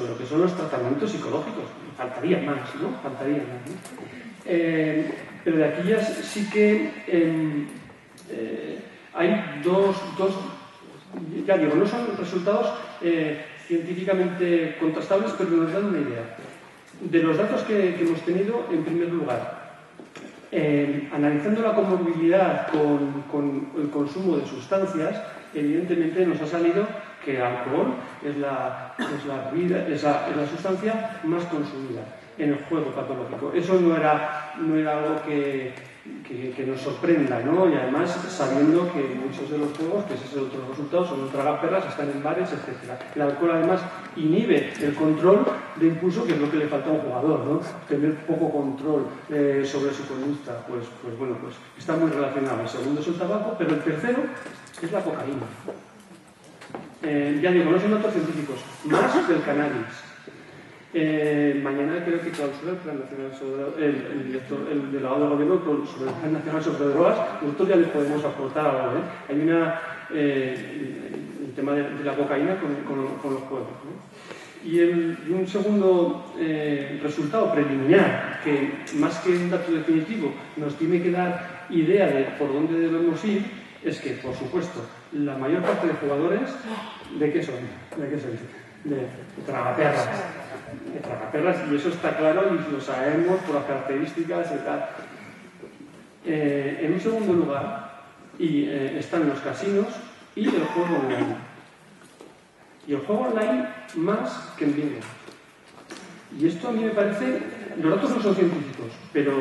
lo que son los tratamientos psicológicos. Faltaría más, ¿no? Pero de aquí ya sí que hay dos, ya digo, no son resultados científicamente contrastables, pero nos dan una idea. De los datos que hemos tenido, en primer lugar, analizando la comorbilidad con el consumo de sustancias, evidentemente nos ha salido que el alcohol es la sustancia más consumida en el juego patológico. Eso no era algo que nos sorprenda, ¿no? Y además sabiendo que muchos de los juegos, que ese es el otro resultado, son tragaperras, están en bares, etc. El alcohol además inhibe el control de impulso, que es lo que le falta a un jugador, ¿no? Tener poco control sobre su conducta, pues bueno, pues está muy relacionado. El segundo es el tabaco, pero el tercero es la cocaína. Ya digo, no son datos científicos, más del cannabis. Mañana creo que clausura el Plan Nacional sobre el delegado del Gobierno sobre el Plan Nacional sobre Drogas. Nosotros ya les podemos aportar algo, ¿eh? Hay el tema de la cocaína con los juegos, ¿no? Y un segundo resultado preliminar, que más que un dato definitivo nos tiene que dar idea de por dónde debemos ir, es que, por supuesto, la mayor parte de jugadores, ¿de qué son? De tragaperras. Y eso está claro y lo sabemos por las características y tal. En un segundo lugar, están los casinos y el juego online. Y el juego online más que en vivo. Y esto a mí me parece, los datos no son científicos, pero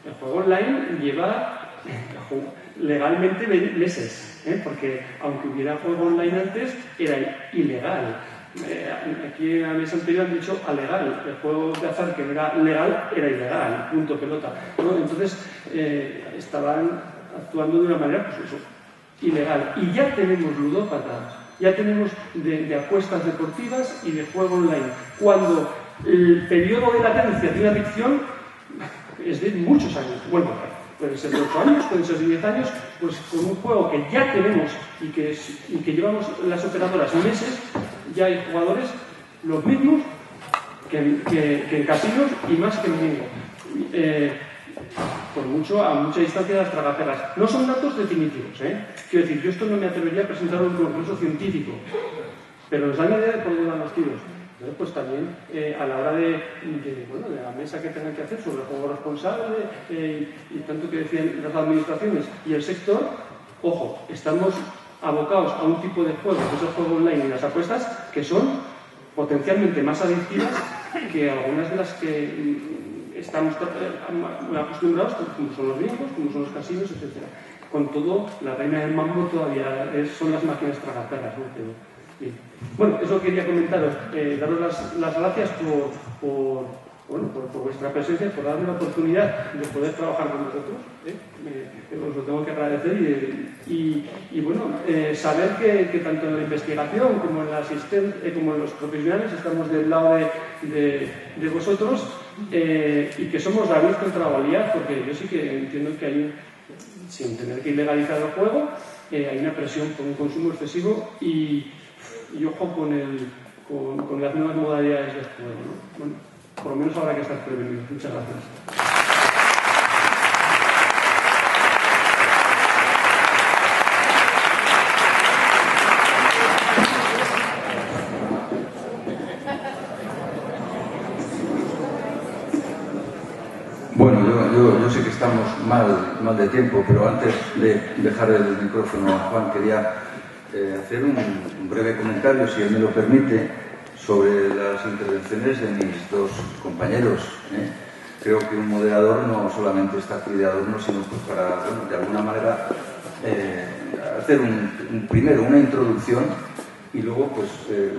el juego online lleva legalmente meses, porque aunque hubiera juego online antes, era ilegal. Aquí en la mesa anterior han dicho alegal. El juego de azar que no era legal era ilegal, punto, pelota, ¿no? Entonces estaban actuando de una manera, pues eso, ilegal. Y ya tenemos ludópatas ya tenemos de apuestas deportivas y de juego online. Cuando el periodo de latencia de una adicción es de muchos años. Bueno, pueden ser de 8 años, pueden ser de 10 años, pues con un juego que ya tenemos y que llevamos las operadoras meses, ya hay jugadores los mismos que en casinos y más que en bingo. Por mucho, a mucha distancia de las tragaperras. No son datos definitivos, ¿eh? Quiero decir, yo esto no me atrevería a presentar un concurso científico, pero nos da la idea de por dónde van los tiros. Entonces, pues también a la hora de la mesa que tengan que hacer sobre el juego responsable y tanto que decían las administraciones y el sector, ojo, estamos abocados a un tipo de juego, que es el juego online y las apuestas, que son potencialmente más adictivas que algunas de las que estamos acostumbrados, como son los bingos, como son los casinos, etc. Con todo, la reina del mambo todavía son las máquinas tragaperras, ¿no? Pero, bien. Bueno, eso quería comentaros, daros las gracias por vuestra presencia, por darme la oportunidad de poder trabajar con vosotros. Os lo tengo que agradecer y saber que tanto en la investigación como en la asistencia, como en los profesionales estamos del lado de vosotros y que somos David contra Goliat, porque yo sí que entiendo que hay, sin tener que ilegalizar el juego, hay una presión por un consumo excesivo y ojo con las nuevas modalidades del juego, ¿no? Bueno, por lo menos habrá que estar prevenidos. Muchas gracias. Bueno, yo sé que estamos mal de tiempo, pero antes de dejar el micrófono a Juan, quería hacer un breve comentario, si él me lo permite, sobre las intervenciones de mis dos compañeros. Creo que un moderador no solamente está aquí de adorno, sino pues para, de alguna manera, hacer primero una introducción y luego pues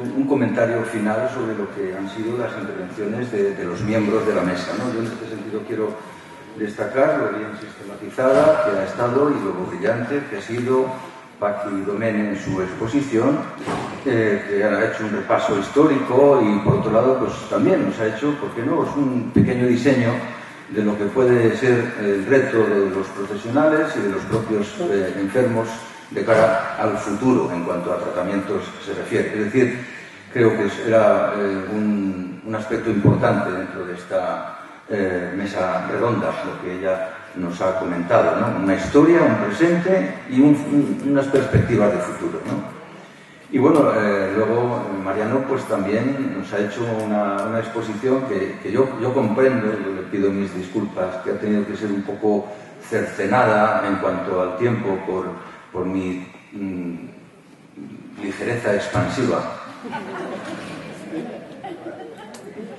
un comentario final sobre lo que han sido las intervenciones de los miembros de la mesa, ¿no? Yo en este sentido quiero destacar lo bien sistematizada que ha estado y lo brillante que ha sido Paqui Domene en su exposición, que ha hecho un repaso histórico y por otro lado pues también nos ha hecho, ¿por qué no?, es un pequeño diseño de lo que puede ser el reto de los profesionales y de los propios enfermos de cara al futuro en cuanto a tratamientos se refiere. Es decir, creo que era un aspecto importante dentro de esta mesa redonda, lo que ella nos ha comentado, ¿no? Una historia, un presente y unas perspectivas de futuro, ¿no? Y bueno, luego Mariano pues también nos ha hecho una exposición que yo comprendo, yo le pido mis disculpas, que ha tenido que ser un poco cercenada en cuanto al tiempo por mi ligereza expansiva.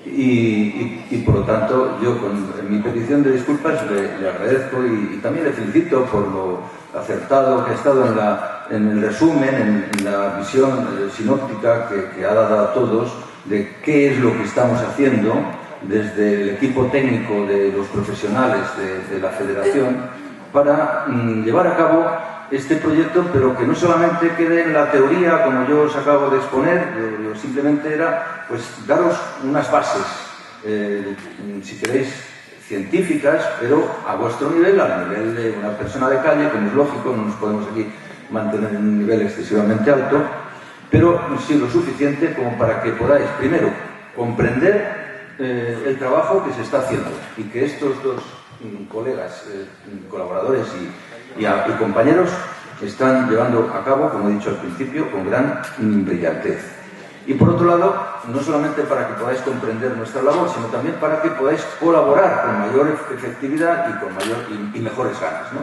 Y por lo tanto, yo en mi petición de disculpas le agradezco y también le felicito por lo acertado que ha estado en el resumen, en la visión sinóptica que ha dado a todos de qué es lo que estamos haciendo desde el equipo técnico de los profesionales de la Federación para llevar a cabo este proyecto, pero que no solamente quede en la teoría, como yo os acabo de exponer, yo simplemente era pues daros unas bases, si queréis, científicas, pero a vuestro nivel, al nivel de una persona de calle, como es lógico, no nos podemos aquí mantener en un nivel excesivamente alto, pero sí lo suficiente como para que podáis, primero, comprender el trabajo que se está haciendo y que estos dos colegas, colaboradores y compañeros están llevando a cabo, como he dicho al principio, con gran brillantez. Y por otro lado, no solamente para que podáis comprender nuestra labor, sino también para que podáis colaborar con mayor efectividad y con mayor y mejores ganas, ¿no?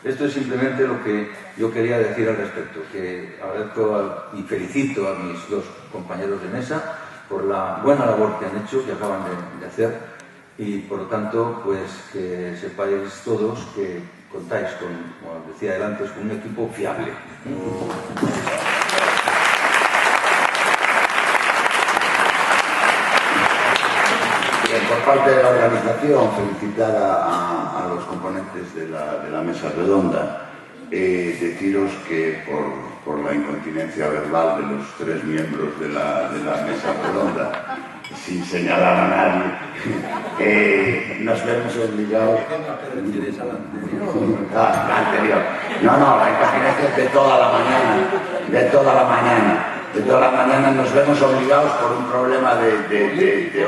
Esto es simplemente lo que yo quería decir al respecto, que agradezco y felicito a mis dos compañeros de mesa por la buena labor que han hecho, que acaban de hacer, y por lo tanto, pues que sepáis todos que contáis con, como decía antes, con un equipo fiable. Por parte de la organización, felicitar a los componentes de la mesa redonda, deciros que por por la incontinencia verbal de los tres miembros de la mesa redonda, sin señalar a nadie, nos vemos obligados... la anterior. No, la incontinencia es de toda la mañana. De toda la mañana nos vemos obligados por un problema de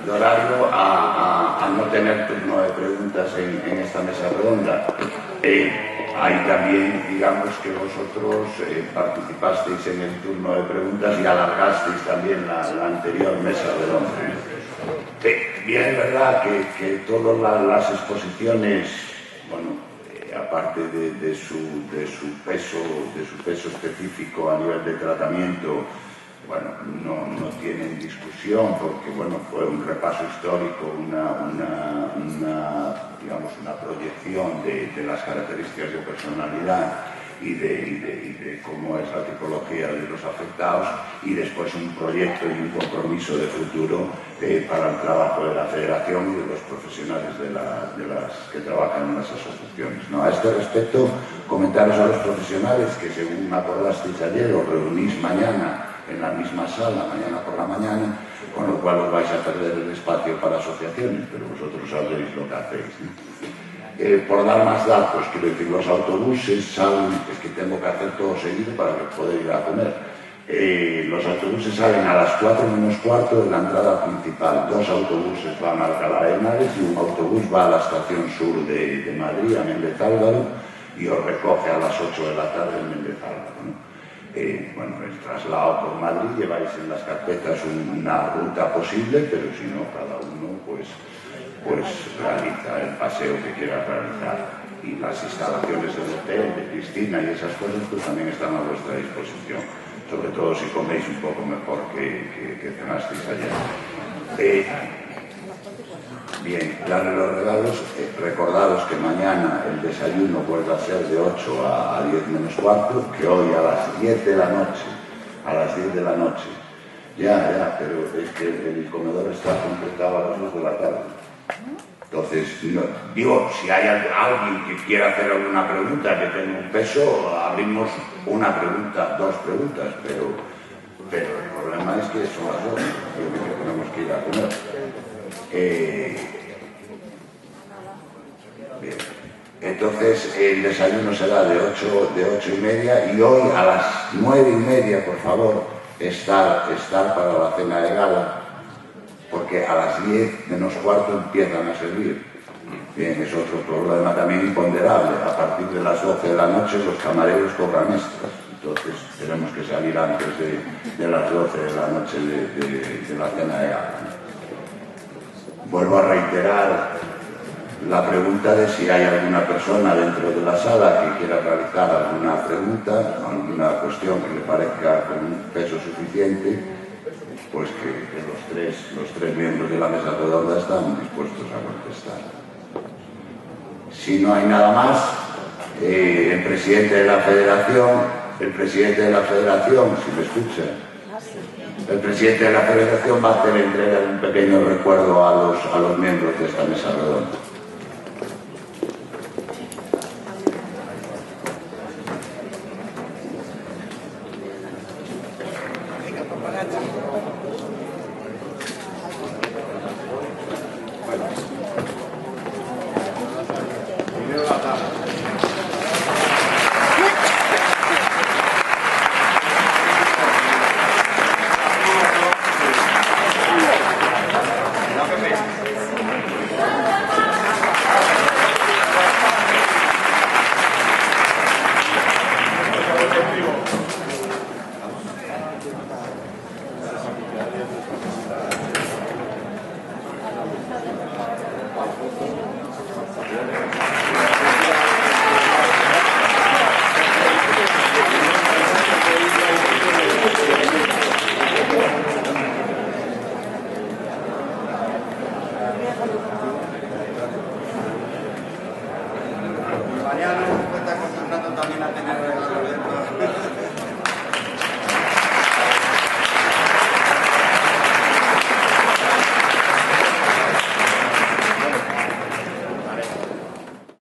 horario a no tener turno de preguntas en esta mesa redonda. Ahí también, digamos que vosotros participasteis en el turno de preguntas y alargasteis también la anterior mesa redonda. Bien, es verdad que todas las exposiciones, bueno, aparte de su peso específico a nivel de tratamiento, bueno, no tienen discusión, porque bueno, fue un repaso histórico, digamos, una proyección de las características de personalidad y de cómo es la tipología de los afectados, y después un proyecto y un compromiso de futuro para el trabajo de la Federación y de los profesionales de las que trabajan en las asociaciones. A este respecto, comentaros a los profesionales que, según acordasteis ayer, os reunís mañana en la misma sala, mañana por la mañana, con lo cual os vais a perder el espacio para asociaciones, pero vosotros sabréis lo que hacéis, ¿no? Por dar más datos, quiero decir, los autobuses salen, es que tengo que hacer todo seguido para poder ir a comer. Los autobuses salen a las 4 menos cuarto de la entrada principal. 2 autobuses van a Alcalá de Henares y un autobús va a la estación sur de Madrid, a Méndez Álvaro, y os recoge a las 8 de la tarde en Méndez Álvaro, ¿no? Bueno, el traslado por Madrid, lleváis en las carpetas una ruta posible, pero si no, cada uno pues realiza el paseo que quiera realizar, y las instalaciones del hotel, de piscina y esas cosas pues también están a vuestra disposición, sobre todo si coméis un poco mejor que cenasteis ayer. Bien, darle los regalos, recordaros que mañana el desayuno vuelve a ser de 8 a 10 menos cuarto, que hoy a las 10 de la noche, ya, pero es que el comedor está completado a las 2 de la tarde. Entonces, digo, si hay alguien que quiera hacer alguna pregunta que tenga un peso, abrimos una pregunta, 2 preguntas, pero el problema es que son las 2, yo creo que tenemos que ir a comer. Bien. Entonces, el desayuno será de 8:30, y hoy a las 9:30, por favor, estar para la cena de gala, porque a las 10 menos cuarto empiezan a servir. Bien, es otro problema también imponderable. A partir de las 12 de la noche los camareros cobran extras, entonces tenemos que salir antes de las 12 de la noche de la cena de gala. Vuelvo a reiterar la pregunta de si hay alguna persona dentro de la sala que quiera realizar alguna pregunta, alguna cuestión que le parezca con un peso suficiente, pues que los tres miembros de la mesa redonda están dispuestos a contestar. Si no hay nada más, el presidente de la Federación, si me escucha, el presidente de la Federación va a hacer entrega de un pequeño recuerdo a los miembros de esta mesa redonda. Mariano está acostumbrando también a tener